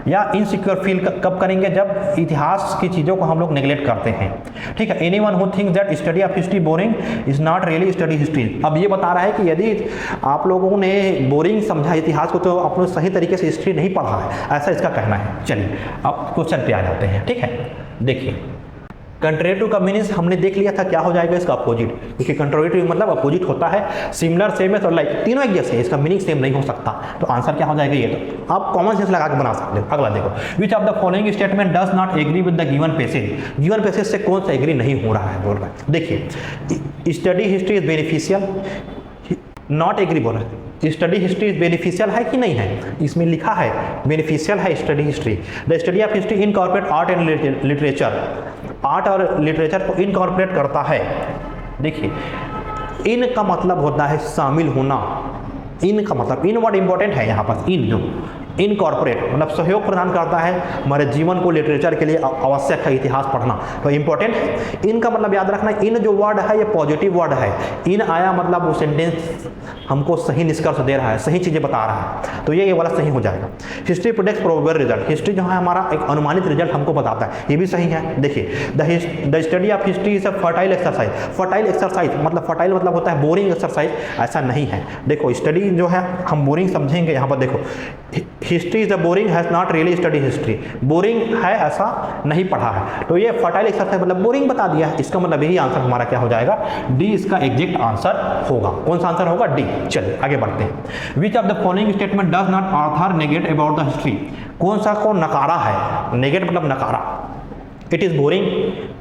या इनसिक्योर फील कब करेंगे, जब इतिहास की चीज़ों को हम लोग नेग्लेक्ट करते हैं। ठीक है, anyone who thinks that study of history boring is not really study history. अब ये बता रहा है कि यदि आप लोगों ने बोरिंग समझा इतिहास को तो आप लोग सही तरीके से हिस्ट्री नहीं पढ़ा है, ऐसा इसका कहना है। चलिए अब क्वेश्चन पे आ जाते हैं। ठीक है, देखिए कंट्रेटिव का मीनिंग हमने देख लिया था, क्या हो जाएगा इसका अपोजिट, क्योंकि कंट्रेटिव मतलब अपोजिट होता है, सिमिलर, सेम और लाइक, तीनों एक जैसे हैं, इसका मीनिंग सेम नहीं हो सकता। तो आंसर क्या हो जाएगा, ये तो आप कॉमन सेंस लगा के बना सकते हो। अगला देखो, which of the following statement does not agree with the given passage. Given passage से कौन सा एग्री नहीं हो रहा है, बोल रहा है। देखिए study history is beneficial, not agree बोल रहा है। स्टडी हिस्ट्री इज बेनिफिशियल है कि नहीं है, इसमें लिखा है बेनिफिशियल है study history. The study of history incorporate art and literature, art और लिटरेचर को इनकॉर्पोरेट करता है। देखिए इन का मतलब होता है शामिल होना, इन का मतलब, इन वर्ड इंपॉर्टेंट है यहाँ पर, इन जो इनकॉर्पोरेट मतलब सहयोग प्रदान करता है हमारे जीवन को, लिटरेचर के लिए आवश्यक है इतिहास पढ़ना, तो इंपॉर्टेंट है। इनका मतलब याद रखना, इन जो वर्ड है ये पॉजिटिव वर्ड है। इन आया मतलब वो सेंटेंस हमको सही निष्कर्ष दे रहा है, सही चीज़ें बता रहा है, तो ये वाला सही हो जाएगा। हिस्ट्री प्रोडिक्ट्स प्रोबेबल रिजल्ट, हिस्ट्री जो है हमारा एक अनुमानित रिजल्ट हमको बताता है, ये भी सही है। देखिए the study of history is a fertile exercise. Fertile exercise मतलब, फर्टाइल मतलब होता है बोरिंग एक्सरसाइज, ऐसा नहीं है। देखो स्टडी जो है हम बोरिंग समझेंगे, यहाँ पर देखो history is a boring, has not really study history, boring है ऐसा नहीं पढ़ा है, तो ये फर्टाइल एक्सरसाइज मतलब बोरिंग बता दिया है। इसका मतलब यही आंसर हमारा क्या हो जाएगा, डी इसका एग्जैक्ट आंसर होगा। कौन सा आंसर होगा, डी। चलिए आगे बढ़ते हैं। Which of the following statement does not author negate about the history. कौन सा को नकारा है, नेगेट मतलब नकारा। इट इज़ बोरिंग,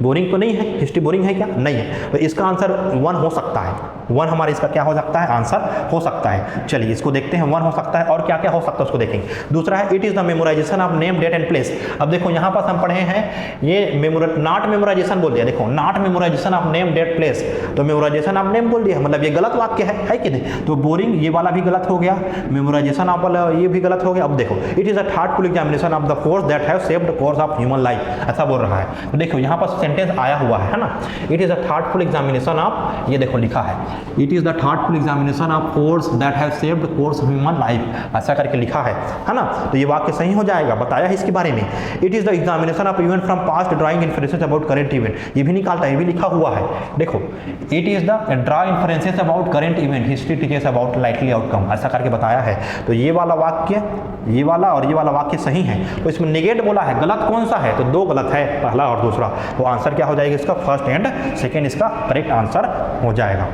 बोरिंग तो नहीं है, हिस्ट्री बोरिंग है क्या, नहीं है, तो इसका आंसर 1 हो सकता है। 1 हमारा इसका क्या हो सकता है, आंसर हो सकता है। चलिए इसको देखते हैं, 1 हो सकता है, और क्या क्या हो सकता है उसको देखेंगे। दूसरा है it is the memorization of name, date and place. अब देखो यहाँ पर हम पढ़े हैं ये नॉट मेमोराइजेशन बोल दिया, देखो not memorization of name, date, place, तो मेमोराइजेशन ऑफ नेम बोल दिया, मतलब ये गलत वाक्य है कि नहीं, तो बोरिंग ये वाला भी गलत हो गया, मेमोराइजेशन ऑफ वाला ये भी गलत हो गया। अब देखो it is a thoughtful examination of the force that have saved course of human life, ऐसा बोल रहा है। तो देखो यहाँ पर सेंटेंस आया हुआ है ना, it is a thoughtful examination of, ये देखो लिखा है it is the thoughtful examination of force that have saved course human life, ऐसा करके लिखा है ना, तो ये वाक्य सही हो जाएगा, बताया है इसके बारे में। It is the examination of event from past drawing inferences about current event, ये भी निकालता है, ये भी लिखा हुआ है। देखो it is the draw inferences about current event, history teachers about lightly outcome, ऐसा करके बताया है। तो ये वाला वाक्य, ये वाला और ये वाला वाक्य सही है। तो इसमें नेगेट बोला है, गलत कौन सा है, तो 2 गलत है, पहला और दूसरा, तो आंसर क्या हो जाएगा इसका, फर्स्ट एंड सेकेंड इसका करेक्ट आंसर हो जाएगा।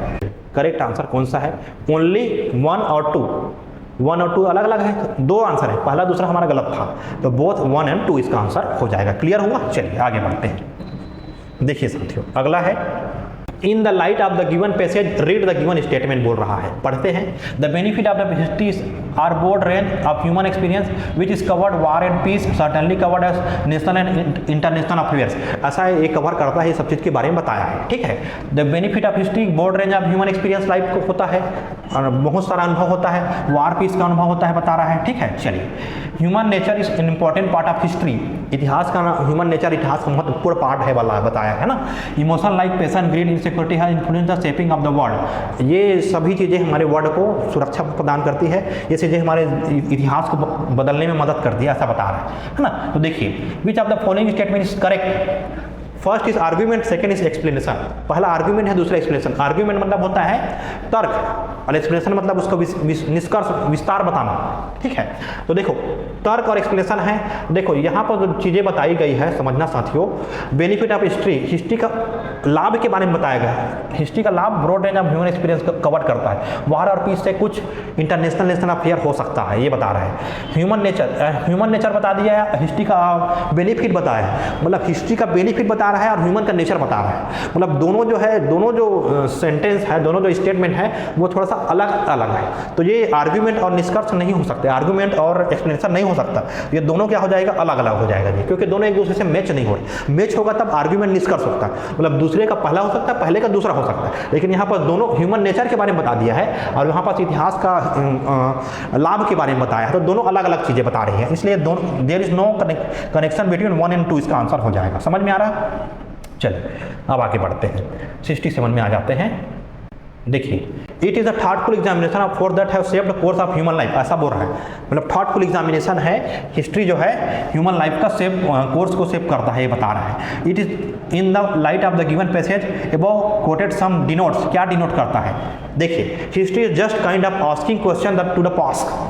करेक्ट आंसर कौन सा है, ओनली 1 और 2, 1 और 2 अलग अलग है, 2 आंसर है, पहला दूसरा हमारा गलत था, तो बोथ 1 एंड 2 इसका आंसर हो जाएगा। क्लियर हुआ, चलिए आगे बढ़ते हैं। देखिए साथियों अगला है in the light of the given passage read the given statement, बोल रहा है, पढ़ते हैं। The benefit of the history are broad range of human experience which is covered war and peace, certainly covered as national and international affairs, ऐसा ये कवर करता है, ये सब चीज़ के बारे में बताया है। ठीक है, the benefit of history broad range of human experience, life को होता है और बहुत सारा अनुभव होता है, वार पीस का अनुभव होता है, बता रहा है। ठीक है, चलिए human nature is an important part of history, इतिहास का ह्यूमन नेचर इतिहास का महत्वपूर्ण पार्ट है वाला बताया है ना। Emotion like passion, greed, insecurity है influence the shaping of the world, ये सभी चीज़ें हमारे वर्ल्ड को सुरक्षा प्रदान करती है, ये चीज़ें हमारे इतिहास को बदलने में मदद करती है, ऐसा बता रहा है ना। तो देखिए विच of the following statement is correct, first is argument, second is explanation. पहला आर्ग्यूमेंट है, दूसरा एक्सप्लेनेशन। आर्ग्यूमेंट मतलब होता है तर्क और एक्सप्लेनेशन मतलब उसका निष्कर्ष, विस्तार बताना। ठीक है, तो देखो तर्क और एक्सप्लेनेशन है। देखो यहाँ पर जो चीज़ें बताई गई है समझना साथियों, बेनिफिट ऑफ हिस्ट्री, हिस्ट्री का लाभ के बारे में बताया गया है। हिस्ट्री का लाभ broad range of human experience cover करता है, वार और पीस से कुछ इंटरनेशनल नेशनल अफेयर हो सकता है, ये बता रहा है। ह्यूमन नेचर बता दिया है, हिस्ट्री का बेनिफिट बताया है, मतलब हिस्ट्री का बेनिफिट बता रहा है और ह्यूमन का नेचर बता रहा है, मतलब दोनों जो है, दोनों जो सेंटेंस है, दोनों जो स्टेटमेंट है वो थोड़ा सा अलग अलग है। तो ये आर्ग्यूमेंट और निष्कर्ष नहीं हो सकते, आर्ग्यूमेंट और एक्सप्लेनेशन नहीं हो सकता, ये दोनों क्या हो जाएगा, अलग अलग हो जाएगा जी, क्योंकि दोनों एक दूसरे से मैच नहीं हो रहे। मैच होगा तब आर्ग्यूमेंट निष्कर्ष होता है, मतलब दूसरे का पहला हो सकता है, पहले का दूसरा हो सकता है, लेकिन यहाँ पर दोनों ह्यूमन नेचर के बारे में बता दिया है और यहाँ पर इतिहास का लाभ के बारे में बताया है, तो दोनों अलग अलग चीज़ें बता रही है, इसलिए दोनों there is no connection between 1 and 2 इसका आंसर हो जाएगा। समझ में आ रहा है? चलिए अब आगे बढ़ते हैं, 67 में आ जाते हैं। देखिए, it is a thoughtful examination for that have shaped course of human life, ऐसा बोल रहा है, मतलब थॉटफुल एग्जामिनेशन है, हिस्ट्री जो है ह्यूमन लाइफ का कोर्स को शेप करता है, ये बता रहा है। It is in the light of the given passage above quoted some denotes, क्या डिनोट करता है? देखिए, history is just kind of asking question that to the past,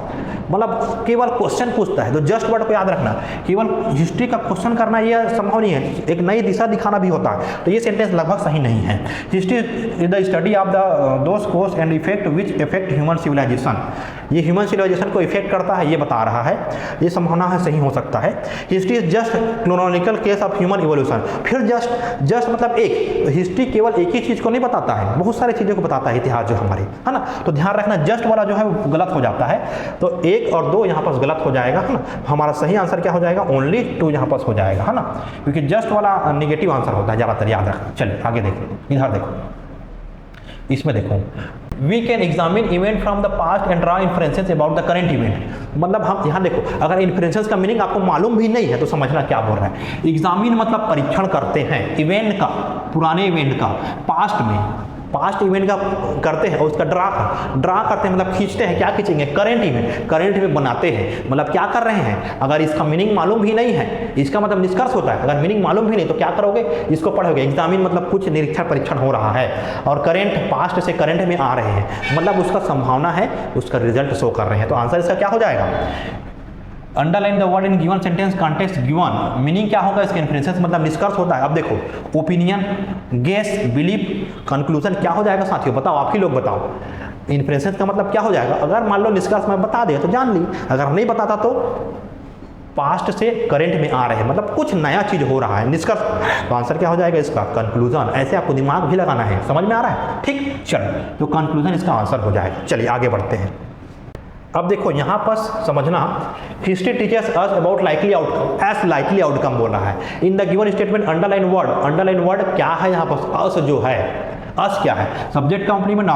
मतलब केवल क्वेश्चन पूछता है, तो जस्ट वर्ड को याद रखना, केवल हिस्ट्री का क्वेश्चन करना यह संभव नहीं है, एक नई दिशा दिखाना भी होता है, तो ये सेंटेंस लगभग सही नहीं है। History is the study of the those course and effect which effect human civilization, ये ह्यूमन सिविलाइजेशन को इफेक्ट करता है, ये बता रहा है, ये संभावना है सही हो सकता है। History is just chronological case of human evolution, फिर जस्ट मतलब एक, हिस्ट्री केवल एक ही चीज़ को नहीं बताता है, बहुत सारी चीज़ों को बताता है इतिहास जो हमारे, है ना, तो ध्यान रखना जस्ट वाला जो है वो गलत हो जाता है, तो 1 और 2 यहाँ पर गलत हो जाएगा, है ना, हमारा सही आंसर क्या हो जाएगा? ओनली 2 यहाँ पर हो जाएगा, है ना, क्योंकि जस्ट वाला नेगेटिव आंसर होता है ज़्यादातर, याद रखना। चलिए आगे देखो, इधर देखो, इसमें देखो, we can examine event from the past and draw inferences about the current event, मतलब हम यहाँ देखो, अगर इन्फ्रेंसेस का मीनिंग आपको मालूम भी नहीं है तो समझना क्या बोल रहा है। एग्जामिन मतलब परीक्षण करते हैं इवेंट का, पुराने इवेंट का, पास्ट इवेंट का करते हैं, और उसका ड्रा करते हैं, मतलब खींचते हैं, क्या खींचेंगे? करंट इवेंट बनाते हैं, मतलब क्या कर रहे हैं? अगर इसका मीनिंग मालूम भी नहीं है, इसका मतलब निष्कर्ष होता है, अगर मीनिंग मालूम भी नहीं तो क्या करोगे? इसको पढ़ोगे। एग्जामिन मतलब कुछ निरीक्षण परीक्षण हो रहा है, और करंट पास्ट से करंट में आ रहे हैं, मतलब उसका संभावना है, उसका रिजल्ट शो कर रहे हैं, तो आंसर इसका क्या हो जाएगा? Underline the word in given sentence context given, meaning क्या होगा इसके? इन्फ्रेंसेस मतलब निष्कर्ष होता है। अब देखो, ओपिनियन, गेस, बिलीफ, कंक्लूजन क्या हो जाएगा साथियों? बताओ, आप ही लोग बताओ। इन्फ्रेंसेस का मतलब क्या हो जाएगा? अगर मान लो निष्कर्ष मैं बता दे तो जान ली, अगर नहीं बताता तो पास्ट से करेंट में आ रहे हैं, मतलब कुछ नया चीज हो रहा है, निष्कर्ष, तो आंसर क्या हो जाएगा इसका? कंक्लूजन। ऐसे आपको दिमाग भी लगाना है, समझ में आ रहा है? ठीक, चलो, तो कंक्लूजन इसका आंसर हो जाएगा। चलिए आगे बढ़ते हैं। अब देखो यहाँ पर समझना, history teachers us about likely outcome, S likely outcome बोल रहा है। In the given statement underline word क्या है यहाँ पर? अस जो है, अस क्या है? सब्जेक्ट कॉम्प्लीमेंट,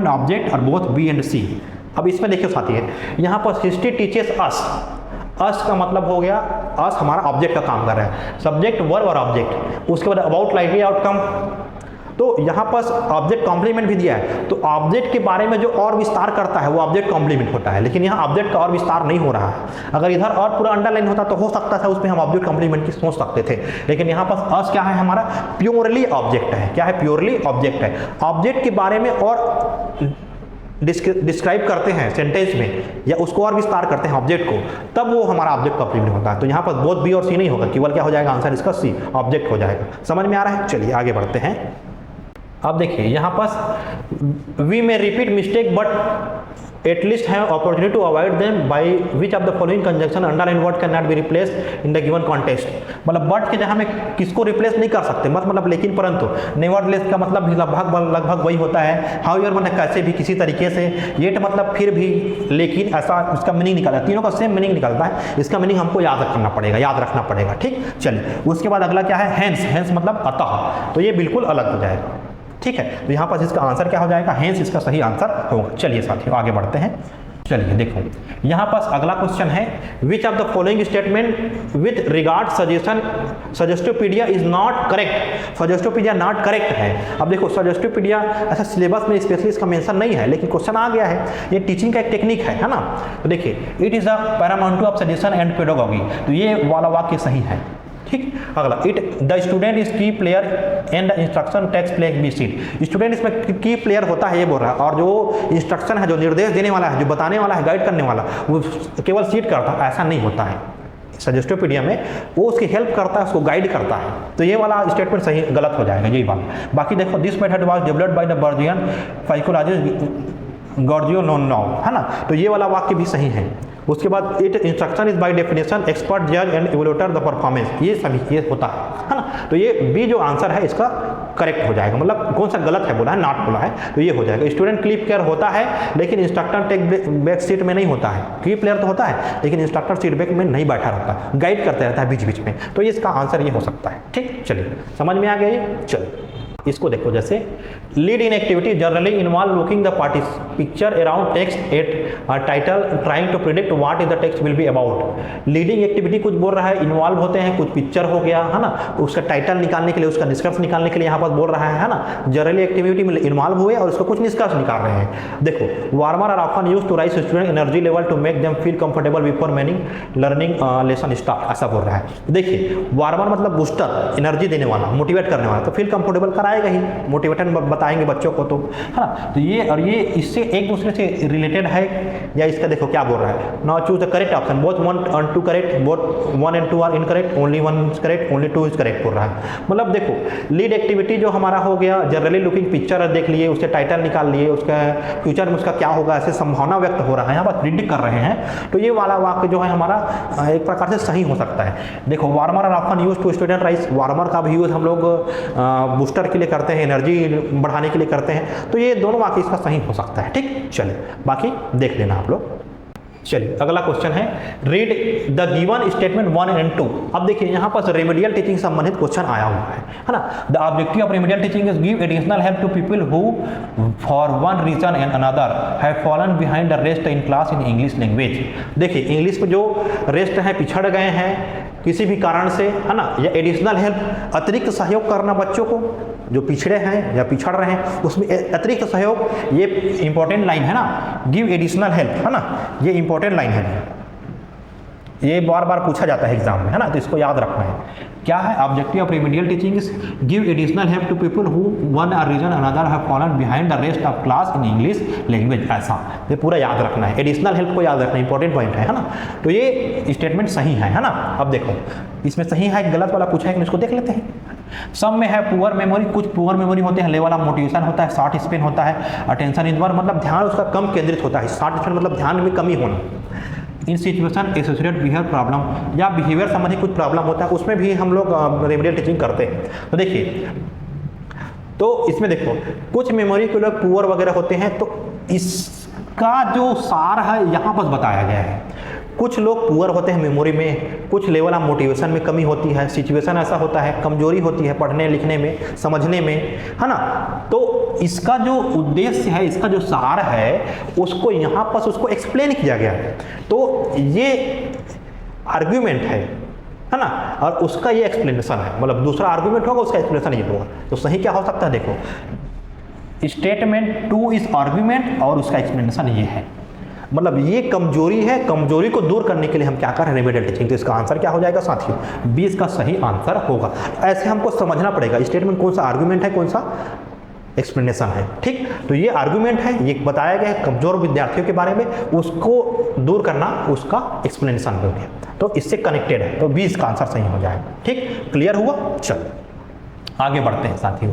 ऑब्जेक्ट और बोथ बी एंड सी। अब इसमें देखिए साथी है, यहाँ पर हिस्ट्री टीचर्स अस का मतलब हो गया, अस हमारा ऑब्जेक्ट का काम कर रहा है, सब्जेक्ट वर्ब और ऑब्जेक्ट, उसके बाद अबाउट लाइकली आउटकम, तो यहाँ पर ऑब्जेक्ट कॉम्प्लीमेंट भी दिया है, तो ऑब्जेक्ट के बारे में जो और विस्तार करता है वो ऑब्जेक्ट कॉम्प्लीमेंट होता है, लेकिन यहाँ ऑब्जेक्ट का और विस्तार नहीं हो रहा है। अगर इधर और पूरा अंडरलाइन होता तो हो सकता था उसमें हम ऑब्जेक्ट कॉम्प्लीमेंट की सोच सकते थे, लेकिन यहाँ पर अस क्या है हमारा? प्योरली ऑब्जेक्ट है। क्या है? प्योरली ऑब्जेक्ट है। ऑब्जेक्ट के बारे में और डिस्क्राइब करते हैं सेंटेंस में, या उसको और विस्तार करते हैं ऑब्जेक्ट को, तब वो हमारा ऑब्जेक्ट कॉम्प्लीमेंट होता है। तो यहाँ पर बोथ बी और सी नहीं होगा, केवल क्या हो जाएगा आंसर इसका? सी, ऑब्जेक्ट हो जाएगा। समझ में आ रहा है? चलिए आगे बढ़ते हैं। अब देखिए यहाँ पर वी में repeat mistake but at least have opportunity to avoid them by which of the following conjunction underline word can not be replaced in the given context, मतलब बट के जहाँ में किसको रिप्लेस नहीं कर सकते, मतलब लेकिन परंतु, नेवरदलेस का मतलब भी लगभग वही होता है, हाउएवर मतलब कैसे भी, किसी तरीके से, येट मतलब फिर भी, लेकिन, ऐसा इसका मीनिंग निकलता है, तीनों का सेम मीनिंग निकलता है, इसका मीनिंग हमको याद रखना पड़ेगा। ठीक, चलिए उसके बाद अगला क्या है? हैंस मतलब अतः, तो ये बिल्कुल अलग हो जाएगा। ठीक है, तो यहाँ पर इसका आंसर क्या हो जाएगा? हेंस इसका सही आंसर होगा। चलिए साथियों आगे बढ़ते हैं। चलिए देखो, यहाँ पर अगला क्वेश्चन है, विच of the following statement with regard suggestopedia is not correct? Suggestopedia not correct है। अब देखो, सजेस्टोपीडिया ऐसा सिलेबस में स्पेशली इसका मेंशन नहीं है, लेकिन क्वेश्चन आ गया है, ये टीचिंग का एक टेक्निक है ना। तो देखिए, it is a paramount of suggestion and pedagogy, तो ये वाला वाक्य सही है। ठीक, अगला, it the student is key player and the instruction takes place be seat, student इसमें की प्लेयर होता है ये बोल रहा है, और जो इंस्ट्रक्शन है, जो निर्देश देने वाला है, जो बताने वाला है, गाइड करने वाला, वो केवल सीट करता है, ऐसा नहीं होता है। सजेस्टोपीडिया में वो उसकी हेल्प करता है, उसको गाइड करता है, तो ये वाला स्टेटमेंट सही गलत हो जाएगा, यही बात। बाकी देखो, this method was developed by the Belgian psychologist Giorgio Nono, है ना, तो ये वाला वाक्य भी सही है। उसके बाद it instruction is by definition expert जज एंड इवोल्यूटर द परफॉर्मेंस, ये सभी ये होता है ना, तो ये बी जो आंसर है इसका करेक्ट हो जाएगा। मतलब कौन सा गलत है बोला है? नॉट बोला है, तो ये हो जाएगा। स्टूडेंट क्लिप केयर होता है, लेकिन इंस्ट्रक्टर टेक बैक सीट में नहीं होता है। क्लिप प्लेयर तो होता है, लेकिन इंस्ट्रक्टर सीट बैक में नहीं बैठा रहता, गाइड करते रहता है बीच बीच में, तो ये इसका आंसर ये हो सकता है। ठीक, चलिए समझ में आ गया ये। चलिए इसको देखो, जैसे lead in activity generally involve looking the picture around text at title trying to predict what is the text will be about. Leading activity कुछ बोल रहा है, इन्वॉल्व होते हैं, कुछ पिक्चर हो गया है ना, उसका टाइटल निकालने के लिए, उसका निष्कर्ष निकालने के लिए यहाँ पर बोल रहा है ना, जनरली एक्टिविटी में इन्वॉल्व हुए और उसको कुछ निष्कर्ष निकाल रहे हैं। देखो, warmer are often used to raise student energy level to make them feel comfortable before learning lesson start, ऐसा बोल रहा है। देखिए, वार्मर मतलब बूस्टर, एनर्जी देने वाला, मोटिवेट करने वाला, तो फील कंफर्टेबल कराएगा ही, मोटिवेटर बताएंगे बच्चों को, तो है ना। तो ये और ये इससे एक दूसरे से रिलेटेड है। या इसका देखो क्या बोल रहा है, now choose the correct option, both 1 and 2 correct, both 1 and 2 are incorrect, only 1 is correct, only 2 is correct बोल रहा है। मतलब देखो, लीड एक्टिविटी जो हमारा हो गया, जनरली लुकिंग पिक्चर देख लिए, उसके टाइटल निकाल लिए, उसका फ्यूचर में उसका क्या होगा ऐसे संभावना व्यक्त हो रहा है, यहाँ पर प्रिडिक्ट कर रहे हैं, तो ये वाला वाक्य जो है हमारा एक प्रकार से सही हो सकता है। देखो, warmer are often used to student raise, warmer का भी यूज हम लोग बूस्टर के लिए करते हैं, एनर्जी बढ़ाने के लिए करते हैं, तो ये दोनों वाक्य इसका सही हो सकता है। ठीक, चलिए बाकी देख लेना आप लोग। चलिए अगला क्वेश्चन है, read the given statement 1 and 2। अब देखिए यहाँ पर रेमेडियल टीचिंग से संबंधित क्वेश्चन आया हुआ है ना। The objective of remedial teaching is give additional help to people who for one reason and another have fallen behind the rest in class in English language. देखिए, इंग्लिश में जो रेस्ट हैं, पिछड़ गए हैं किसी भी कारण से, है ना, या एडिशनल हेल्प, अतिरिक्त सहयोग करना बच्चों को, जो पिछड़े हैं या पिछड़ रहे हैं उसमें अतिरिक्त सहयोग, ये इंपॉर्टेंट लाइन है ना, गिव एडिशनल हेल्प, है ना, ये इंपॉर्टेंट लाइन है, ये बार बार पूछा जाता है एग्जाम में, है ना, तो इसको याद रखना है। क्या है objective of remedial teaching is give additional help to people who one are reason another have fallen behind the rest of class in English language, ऐसा ये पूरा याद रखना है, एडिशनल हेल्प को याद रखना इंपॉर्टेंट पॉइंट है ना। तो ये स्टेटमेंट सही है ना। अब देखो, इसमें सही है, गलत वाला पूछा है कि इसको देख लेते हैं। सब में है पुअर मेमोरी, कुछ पुअर मेमोरी होते हैं, लेवल ऑफ मोटिवेशन होता है, शॉर्ट स्पेन होता है, अटेंशन इनवर्ड मतलब ध्यान उसका कम केंद्रित होता है, शॉर्ट स्पेन मतलब ध्यान में कमी होना, इन सिचुएशन एसोसिएटेड बिहेवियर प्रॉब्लम या बिहेवियर संबंधी कुछ प्रॉब्लम होता है, उसमें भी हम लोग रेमेडियल टीचिंग करते हैं। तो देखिए, तो इसमें देखो कुछ मेमोरी के लोग पुअर वगैरह होते हैं, तो इसका जो सार है यहाँ पर बताया गया है। कुछ लोग पुअर होते हैं मेमोरी में, कुछ लेवल ऑफ मोटिवेशन में कमी होती है, सिचुएशन ऐसा होता है, कमजोरी होती है पढ़ने लिखने में, समझने में, है ना। तो इसका जो उद्देश्य है, इसका जो सार है, उसको यहाँ पर उसको एक्सप्लेन किया गया है। तो ये आर्ग्यूमेंट है ना, और उसका ये एक्सप्लेनेशन है, मतलब दूसरा आर्ग्यूमेंट होगा उसका एक्सप्लेनेशन ये होगा। तो सही क्या हो सकता है, देखो स्टेटमेंट 2 इज आर्ग्यूमेंट और उसका एक्सप्लेनेशन ये है, मतलब ये कमजोरी है, कमजोरी को दूर करने के लिए हम क्या कर रहे हैं, रेमेडियल टीचिंग। तो इसका आंसर क्या हो जाएगा साथियों, 20 का सही आंसर होगा। ऐसे हमको समझना पड़ेगा स्टेटमेंट कौन सा आर्ग्यूमेंट है, कौन सा एक्सप्लेनेशन है। ठीक, तो ये आर्ग्यूमेंट है, ये बताया गया है कमजोर विद्यार्थियों के बारे में, उसको दूर करना उसका एक्सप्लेनेशन हो गया, तो इससे कनेक्टेड है, तो 20 का आंसर सही हो जाएगा। ठीक, क्लियर हुआ। चलो आगे बढ़ते हैं साथियों।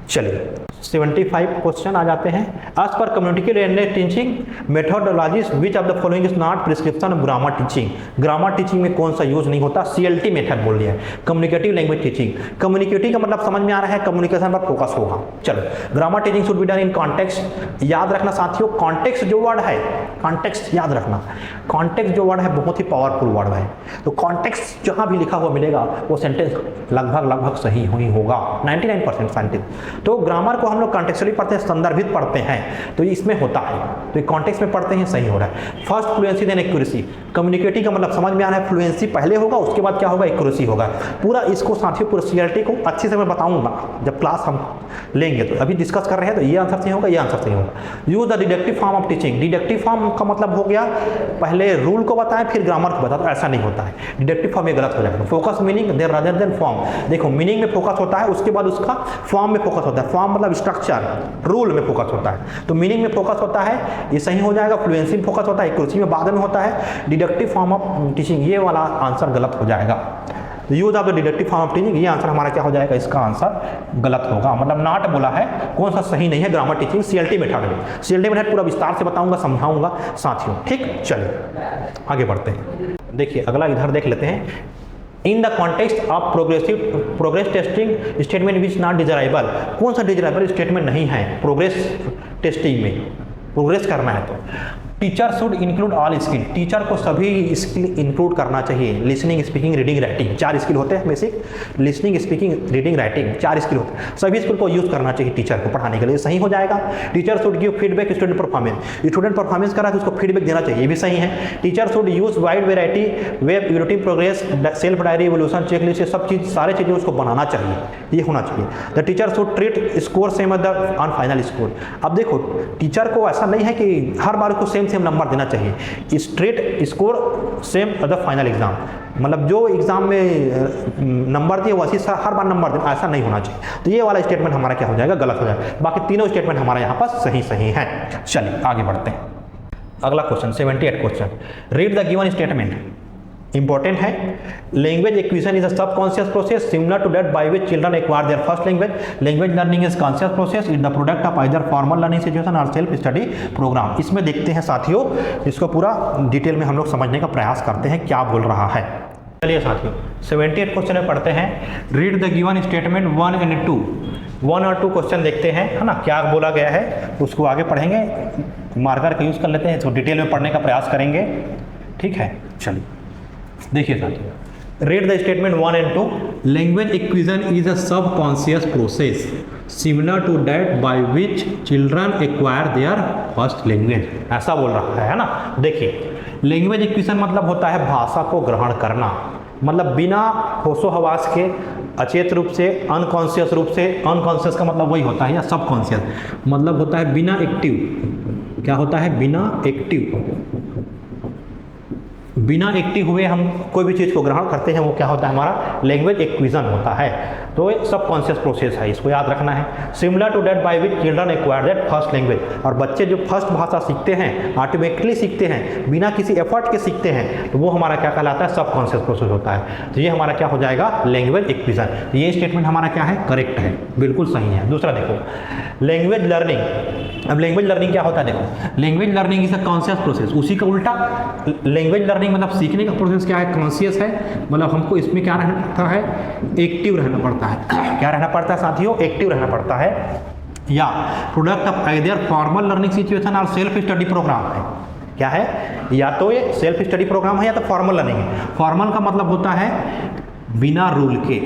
चलिए 75 क्वेश्चन आ जाते हैं। एज पर community language teaching methodologies which of the following is not prescription of grammar teaching. Grammar teaching में कौन सा यूज नहीं होता, CLT मेथड बोल दिया है, कम्युनिकेटिव लैंग्वेज टीचिंग। कम्युनिकेटिव का मतलब समझ में आ रहा है, कम्युनिकेशन पर फोकस होगा। चलो, grammar teaching should be done in context. याद रखना साथियों, कॉन्टेक्स्ट जो वर्ड है, कॉन्टेक्स्ट याद रखना, कॉन्टेक्स्ट जो वर्ड है बहुत ही पावरफुल वर्ड है। तो कॉन्टेक्स्ट जहां भी लिखा हुआ मिलेगा वो सेंटेंस लगभग सही ही होगा, 99% सेंटेंस। तो ग्रामर को हम लोग कॉन्टेक्चुअली पढ़ते हैं, संदर्भित पढ़ते हैं, तो इसमें होता है, तो कॉन्टेक्स्ट में पढ़ते हैं, सही हो रहा है। First fluency then accuracy. Communicative का मतलब समझ में आ रहा है, फ्लुएंसी पहले होगा, उसके बाद क्या होगा, एक्यूरेसी होगा। पूरा इसको साथियों पूरा CLT को अच्छे से मैं बताऊंगा जब क्लास हम लेंगे, तो अभी डिस्कस कर रहे हैं, तो ये आंसर सही होगा, ये आंसर सही होगा। Use the deductive form of teaching. Deductive form का मतलब हो गया पहले रूल को बताएं फिर ग्रामर को बताओ, तो ऐसा नहीं होता है, डिडक्टिव फॉर्म ये गलत हो जाएगा। Focus meaning then rather than form. Meaning मीनिंग में फोकस होता है, उसके बाद उसका फॉर्म में फोकस होता है। फॉर्म मतलब स्ट्रक्चर, रूल में फोकस होता है, तो मीनिंग में फोकस होता है, ये सही हो जाएगा। फ्लुएंसी में फोकस होता है, एक्यूरेसी में बाद में होता है। डिडक्टिव फॉर्म ऑफ टीचिंग, ये वाला आंसर गलत हो जाएगा। Use of the deductive form of teaching, ये आंसर हमारा क्या हो जाएगा, इसका आंसर गलत होगा, मतलब नॉट बोला है, कौन सा सही नहीं है ग्रामर टीचिंग CLT मेथड में। CLT मेथड पूरा विस्तार से बताऊंगा, समझाऊंगा साथियों। ठीक, चलिए आगे बढ़ते हैं। देखिए अगला इधर देख लेते हैं। In the context of progress testing statement which not desirable. कौन सा डिजायरेबल स्टेटमेंट नहीं है प्रोग्रेस टेस्टिंग में, प्रोग्रेस करना है तो teacher should include all skill, teacher को सभी स्किल इंक्लूड करना चाहिए। Listening, speaking, reading, writing, 4 skill होते हैं basic. Listening, speaking, reading, writing, 4 skill होते हैं। सभी स्किल को यूज करना चाहिए टीचर को पढ़ाने के लिए, सही हो जाएगा। Teacher should give feedback student performance, student performance करा तो उसको फीडबैक देना चाहिए, ये भी सही है। Teacher should use wide variety, web, unity, progress, self diary, evolution, checklist, सब चीज, सारे चीजें उसको बनाना चाहिए, ये होना चाहिए। The teacher should treat score same as the on final score. अब देखो टीचर को ऐसा नहीं है कि हर बार उसको सेम नंबर देना चाहिए, straight score same as the final exam, मतलब जो एग्जाम में नंबर दिए वैसे हर बार नंबर देना, ऐसा नहीं होना चाहिए। तो ये वाला स्टेटमेंट हमारा क्या हो जाएगा, गलत हो जाएगा। बाकी तीनों स्टेटमेंट हमारा यहाँ पर सही सही है। चलिए आगे बढ़ते हैं। अगला question 78 question, read the given statement, important है। Language acquisition is a subconscious process similar to that by which children acquire their first language. Language learning is conscious process, is the product of either formal learning situation और सेल्फ स्टडी प्रोग्राम। इसमें देखते हैं साथियों, इसको पूरा डिटेल में हम लोग समझने का प्रयास करते हैं क्या बोल रहा है। चलिए साथियों 78 क्वेश्चन में पढ़ते हैं। Read the given statement 1 and 2, 1 और 2 क्वेश्चन देखते हैं, है ना, क्या बोला गया है उसको आगे पढ़ेंगे। मार्कर का यूज कर लेते हैं, इसको डिटेल में पढ़ने का प्रयास करेंगे, ठीक है। चलिए देखिए साथियों, read the statement 1 and 2। Language acquisition is a subconscious process similar to that by which children acquire their first language, ऐसा बोल रहा है ना। देखिए लैंग्वेज एक्विजिशन मतलब होता है भाषा को ग्रहण करना, मतलब बिना होशो हवास के, अचेत रूप से, अनकॉन्शियस रूप से। अनकॉन्शियस का मतलब वही होता है, या सबकॉन्शियस मतलब होता है बिना एक्टिव, क्या होता है, बिना एक्टिव हुए हम कोई भी चीज़ को ग्रहण करते हैं, वो क्या होता है, हमारा लैंग्वेज एक्विजिशन होता है। तो एक सबकॉन्शियस प्रोसेस है, इसको याद रखना है। Similar to that by which children acquire that first language, और बच्चे जो फर्स्ट भाषा सीखते हैं, ऑटोमेटिकली सीखते हैं, बिना किसी एफर्ट के सीखते हैं, तो वो हमारा क्या कहलाता है, सबकॉन्शियस प्रोसेस होता है। तो ये हमारा क्या हो जाएगा, लैंग्वेज एक्विजिशन। तो ये स्टेटमेंट हमारा क्या है, करेक्ट है, बिल्कुल सही है। दूसरा देखो लैंग्वेज लर्निंग। अब लैंग्वेज लर्निंग क्या होता है, देखो language learning is a conscious process, उसी का उल्टा लैंग्वेज लर्निंग मतलब सीखने का प्रोसेस क्या है, कॉन्शियस है, मतलब हमको इसमें क्या रहना पड़ता है, एक्टिव रहना पड़ता है। क्या रहना पड़ता है साथियों, एक्टिव रहना पड़ता है। या product of either formal learning situation और सेल्फ स्टडी प्रोग्राम है। क्या है, या तो ये सेल्फ स्टडी प्रोग्राम है या तो फॉर्मल लर्निंग है। फॉर्मल का मतलब होता है बिना रूल के,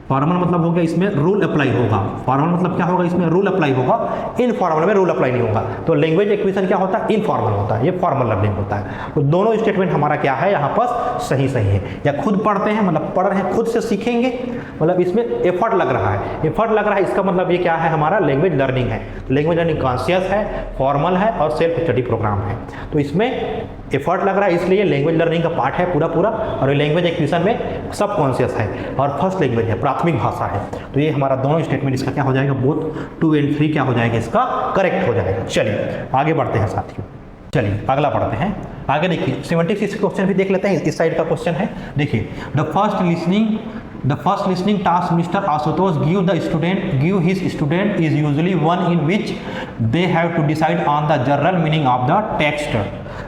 फॉर्मल मतलब हो गया इसमें रूल अप्लाई होगा। फॉर्मल मतलब क्या होगा, इसमें रूल अप्लाई होगा। इनफॉर्मल में रूल अप्लाई नहीं होगा। तो लैंग्वेज एक्विजिशन क्या होता है, इनफॉर्मल होता है, ये फॉर्मल लर्निंग होता है। तो दोनों स्टेटमेंट हमारा क्या है यहाँ पर सही है। या खुद पढ़ते हैं, मतलब पढ़ रहे हैं, खुद से सीखेंगे, मतलब इसमें एफर्ट लग रहा है, एफर्ट लग रहा है, इसका मतलब ये क्या है, हमारा लैंग्वेज लर्निंग है। लैंग्वेज लर्निंग कॉन्शियस है, फॉर्मल है और सेल्फ स्टडी प्रोग्राम है। तो इसमें एफर्ट लग रहा है, इसलिए लैंग्वेज लर्निंग का पार्ट है पूरा। और लैंग्वेज एक्विजिशन में सब कॉन्शियस है और फर्स्ट लैंग्वेज है, प्राथमिक भाषा है। तो ये हमारा दोनों स्टेटमेंट इसका क्या हो जाएगा, बोथ 2 and 3 क्या हो जाएगा, इसका करेक्ट हो जाएगा। चलिए आगे बढ़ते हैं साथियों। चलिए अगला पढ़ते हैं। आगे देखिए 76 क्वेश्चन भी देख लेते हैं, इस साइड का क्वेश्चन है। देखिए the first listening task mister Ashutosh give his student is usually one in which they have to decide on the general meaning of the text.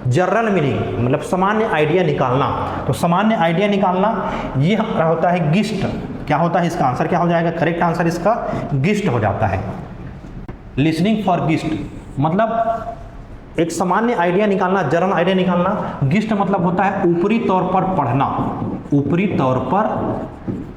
General meaning मतलब सामान्य आइडिया निकालना। तो सामान्य आइडिया निकालना ये होता है गिस्ट। क्या होता है, इसका आंसर क्या हो जाएगा, करेक्ट आंसर इसका गिस्ट हो जाता है। लिसनिंग फॉर गिस्ट मतलब एक सामान्य आइडिया निकालना, जनरल आइडिया निकालना। गिस्ट मतलब होता है ऊपरी तौर पर पढ़ना, ऊपरी तौर पर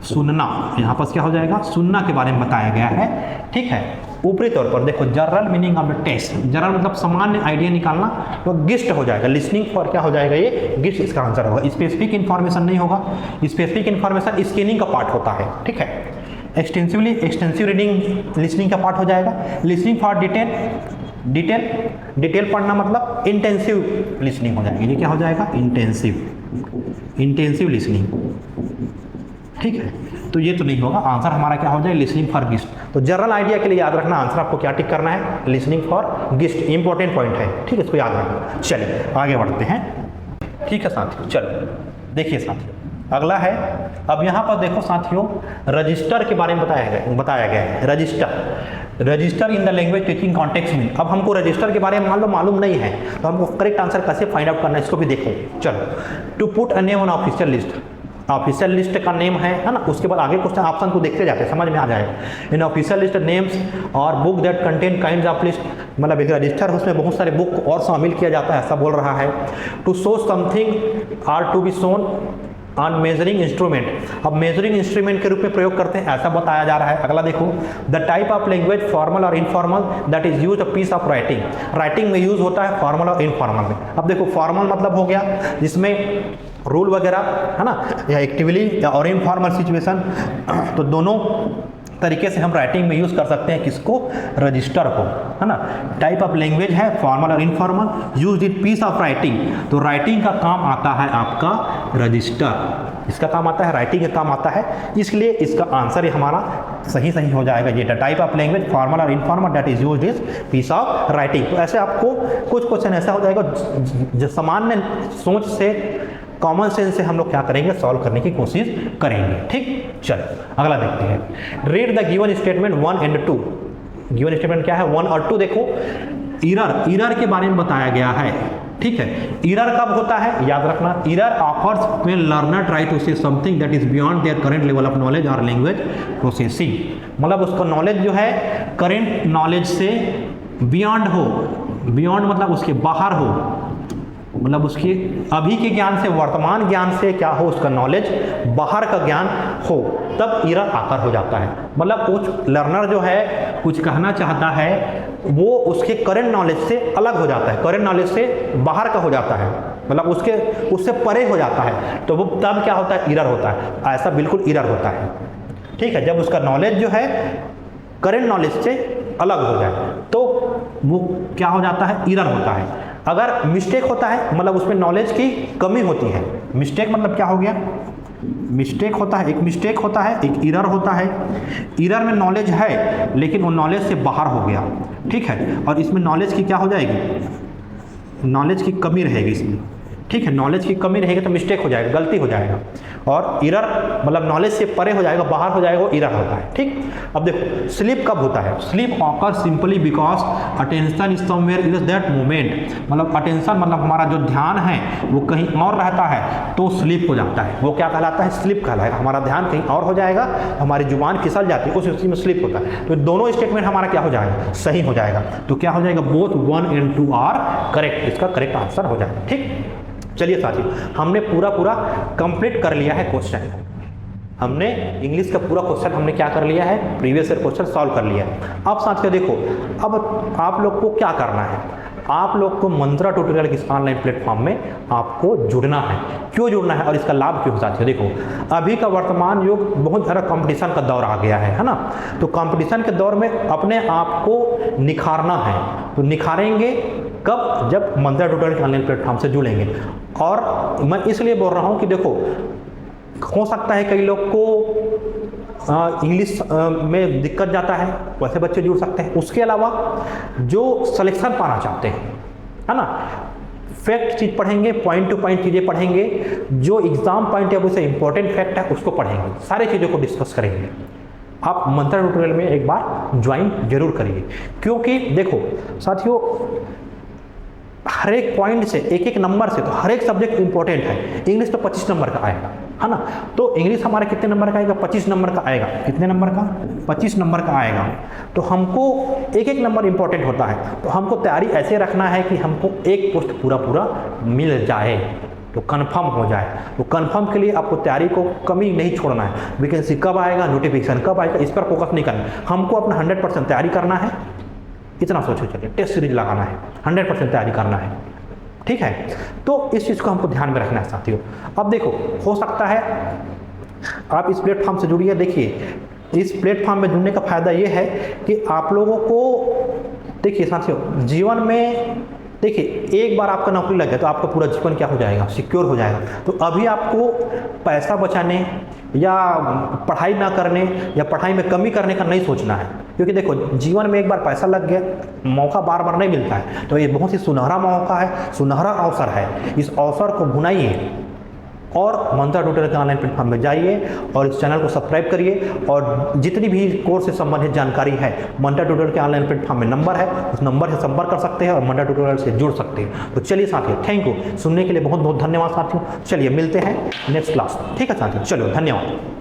सुनना। यहाँ पर क्या हो जाएगा, सुनना के बारे में बताया गया है, ठीक है, ऊपरी तौर पर। देखो general meaning of the text, general मतलब सामान्य आइडिया निकालना, तो गिस्ट हो जाएगा। लिसनिंग फॉर क्या हो जाएगा, ये गिस्ट इसका आंसर होगा। स्पेसिफिक इन्फॉर्मेशन नहीं होगा, स्पेसिफिक इन्फॉर्मेशन स्कैनिंग का पार्ट होता है, ठीक है। एक्सटेंसिव रीडिंग लिसनिंग का पार्ट हो जाएगा। लिसनिंग फॉर डिटेल पढ़ना मतलब इंटेंसिव लिसनिंग हो जाएगी। ये क्या हो जाएगा, इंटेंसिव लिसनिंग, ठीक है। तो ये तो नहीं होगा, आंसर हमारा क्या हो जाए, लिसनिंग फॉर गिस्ट। तो जनरल आइडिया के लिए याद रखना, आंसर आपको क्या टिक करना है, listening for gist, important point है, ठीक है, इसको याद रखना। चलिए आगे बढ़ते हैं, ठीक है साथियों। चलो देखिए साथियों अगला है। अब यहाँ पर देखो साथियों, रजिस्टर के बारे में बताया गया है। Register in the language teaching context में। अब हमको रजिस्टर के बारे में मान लो मालूम नहीं है, तो हमको करेक्ट आंसर कैसे फाइंड आउट करना है, इसको भी देखो। चलो, to put a name on official list. Official list का नेम है ना। उसके बाद आगे क्वेश्चन ऑप्शन को देखते जाते हैं, समझ में आ जाएगा। इन ऑफिशियल लिस्ट नेम्स और book that contain kinds of list, मतलब एक रजिस्टर उसमें बहुत सारे बुक और शामिल किया जाता है, ऐसा बोल रहा है। To show something are to be shown on measuring instrument, अब मेजरिंग इंस्ट्रूमेंट के रूप में प्रयोग करते हैं ऐसा बताया जा रहा है। अगला देखो, the type of language formal और informal that is use a piece of writing, writing में यूज होता है, फॉर्मल और इनफॉर्मल में। अब देखो फॉर्मल मतलब हो गया जिसमें रूल वगैरह है ना, या एक्टिवली और इनफॉर्मल सिचुएशन, तो दोनों तरीके से हम राइटिंग में यूज कर सकते हैं किसको, रजिस्टर को, है ना। टाइप ऑफ लैंग्वेज है फॉर्मल और informal, use in peace of writing, तो राइटिंग का काम आता है आपका रजिस्टर, इसका काम आता है, राइटिंग का काम आता है, इसलिए इसका आंसर ही हमारा सही हो जाएगा ये, टाइप ऑफ लैंग्वेज फॉर्मल और informal that is used is peace of writing. तो ऐसे आपको कुछ क्वेश्चन ऐसा हो जाएगा जो सामान्य सोच से, कॉमन सेंस से हम लोग क्या करेंगे, सॉल्व करने की कोशिश करेंगे। ठीक, चलो अगला देखते हैं। Read the given statement 1 and 2, given statement क्या है 1 और 2। देखो ईरर के बारे में बताया गया है, ठीक है। ईरर कब होता है, याद रखना, error occurs when learner try to say something that is beyond their current level of knowledge और लैंग्वेज प्रोसेसिंग, मतलब उसका नॉलेज जो है करंट नॉलेज से बियॉन्ड हो, बियॉन्ड मतलब उसके बाहर हो, मतलब उसके अभी के ज्ञान से, वर्तमान ज्ञान से क्या हो, उसका नॉलेज बाहर का ज्ञान हो, तब ईरर आकर हो जाता है। मतलब कुछ लर्नर जो है कुछ कहना चाहता है, वो उसके करंट नॉलेज से अलग हो जाता है, करंट नॉलेज से बाहर का हो जाता है, मतलब उससे परे हो जाता है, तो वो तब क्या होता है, ईरर होता है। ऐसा बिल्कुल ईरर होता है, ठीक है। जब उसका नॉलेज जो है करंट नॉलेज से अलग हो जाए तो वो क्या हो जाता है, ईरर होता है। अगर मिस्टेक होता है मतलब उसमें नॉलेज की कमी होती है, मिस्टेक मतलब क्या हो गया, मिस्टेक होता है, एक मिस्टेक होता है, एक ईरर होता है। ईरर में नॉलेज है लेकिन वो नॉलेज से बाहर हो गया, ठीक है, और इसमें नॉलेज की क्या हो जाएगी, नॉलेज की कमी रहेगी इसमें, ठीक है, नॉलेज की कमी रहेगी तो मिस्टेक हो जाएगा, गलती हो जाएगा। और ईरर मतलब नॉलेज से परे हो जाएगा, बाहर हो जाएगा, वो ईरर होता है, ठीक। अब देखो स्लीप कब होता है, sleep occur simply because attention is somewhere in that moment, मतलब अटेंशन मतलब हमारा जो ध्यान है वो कहीं और रहता है तो स्लीप हो जाता है, वो क्या कहलाता है, स्लीप कहलाएगा। हमारा ध्यान कहीं और हो जाएगा, हमारी जुबान फिसल जाती है, उस स्थिति में स्लीप होता है। तो दोनों स्टेटमेंट हमारा क्या हो जाएगा, सही हो जाएगा। तो क्या हो जाएगा, बोथ 1 and 2 आर करेक्ट, इसका करेक्ट आंसर हो जाएगा, ठीक। चलिए साथियों, हमने पूरा कंप्लीट कर लिया है क्वेश्चन, हमने इंग्लिश का पूरा क्वेश्चन हमने क्या कर लिया है, प्रीवियस ईयर क्वेश्चन सॉल्व कर लिया है। अब साथियों देखो, अब आप लोग को क्या करना है, आप लोग को मंत्रा ट्यूटोरियल के इस ऑनलाइन प्लेटफॉर्म में आपको जुड़ना है। क्यों जुड़ना है और इसका लाभ क्यों साथियों, देखो अभी का वर्तमान युग बहुत ज़्यादा कंपटीशन का दौर आ गया है ना, तो कंपटीशन के दौर में अपने आप को निखारना है, तो निखारेंगे कब, जब मंत्रा ट्यूटोरियल के ऑनलाइन प्लेटफॉर्म से जुड़ेंगे। और मैं इसलिए बोल रहा हूँ कि देखो हो सकता है कई लोग को इंग्लिश में दिक्कत जाता है, वैसे बच्चे जुड़ सकते हैं। उसके अलावा जो सिलेक्शन पाना चाहते हैं, है ना, फैक्ट चीज़ पढ़ेंगे, पॉइंट टू पॉइंट चीज़ें पढ़ेंगे, जो एग्जाम पॉइंट ऑफ व्यू से इंपॉर्टेंट फैक्ट है उसको पढ़ेंगे, सारी चीज़ों को डिस्कस करेंगे। आप मंत्रा ट्यूटोरियल में एक बार ज्वाइन जरूर करिए, क्योंकि देखो साथियों हर एक पॉइंट से, एक एक नंबर से, तो हर एक सब्जेक्ट इंपॉर्टेंट है। इंग्लिश तो 25 नंबर का आएगा, है ना, तो इंग्लिश हमारे कितने नंबर का आएगा, 25 नंबर का आएगा। कितने नंबर का, 25 नंबर का आएगा। तो हमको एक एक नंबर इंपॉर्टेंट होता है, तो हमको तैयारी ऐसे रखना है कि हमको एक पोस्ट पूरा मिल जाए, तो कंफर्म हो जाए। तो कंफर्म के लिए आपको तैयारी को कमी नहीं छोड़ना है। वैकेंसी कब आएगा, नोटिफिकेशन कब आएगा, इस पर फोकस नहीं करना, हमको अपना 100% तैयारी करना है, इतना सोचो। चलिए टेस्ट सीरीज लगाना है, 100% तैयारी करना है, ठीक है। तो इस चीज़ को हमको ध्यान में रखना है साथियों। अब देखो हो सकता है आप इस प्लेटफॉर्म से जुड़िए। देखिए इस प्लेटफॉर्म में जुड़ने का फायदा ये है कि आप लोगों को, देखिए साथियों जीवन में, देखिए एक बार आपका नौकरी लग गया तो आपका पूरा जीवन क्या हो जाएगा, सिक्योर हो जाएगा। तो अभी आपको पैसा बचाने या पढ़ाई ना करने या पढ़ाई में कमी करने का नहीं सोचना है, क्योंकि देखो जीवन में एक बार पैसा लग गया, मौका बार बार नहीं मिलता है। तो ये बहुत ही सुनहरा मौका है, सुनहरा अवसर है, इस अवसर को भुनाइए, और मंत्रा ट्यूटोरियल के ऑनलाइन प्लेटफॉर्म में जाइए और इस चैनल को सब्सक्राइब करिए, और जितनी भी कोर्स से संबंधित जानकारी है मंत्रा ट्यूटोरियल के ऑनलाइन प्लेटफॉर्म में नंबर है, उस नंबर से संपर्क कर सकते हैं और मंत्रा ट्यूटोरियल से जुड़ सकते हैं। तो चलिए साथियों, थैंक यू, सुनने के लिए बहुत बहुत धन्यवाद साथियों। चलिए मिलते हैं नेक्स्ट क्लास में, ठीक है साथियों, चलो धन्यवाद।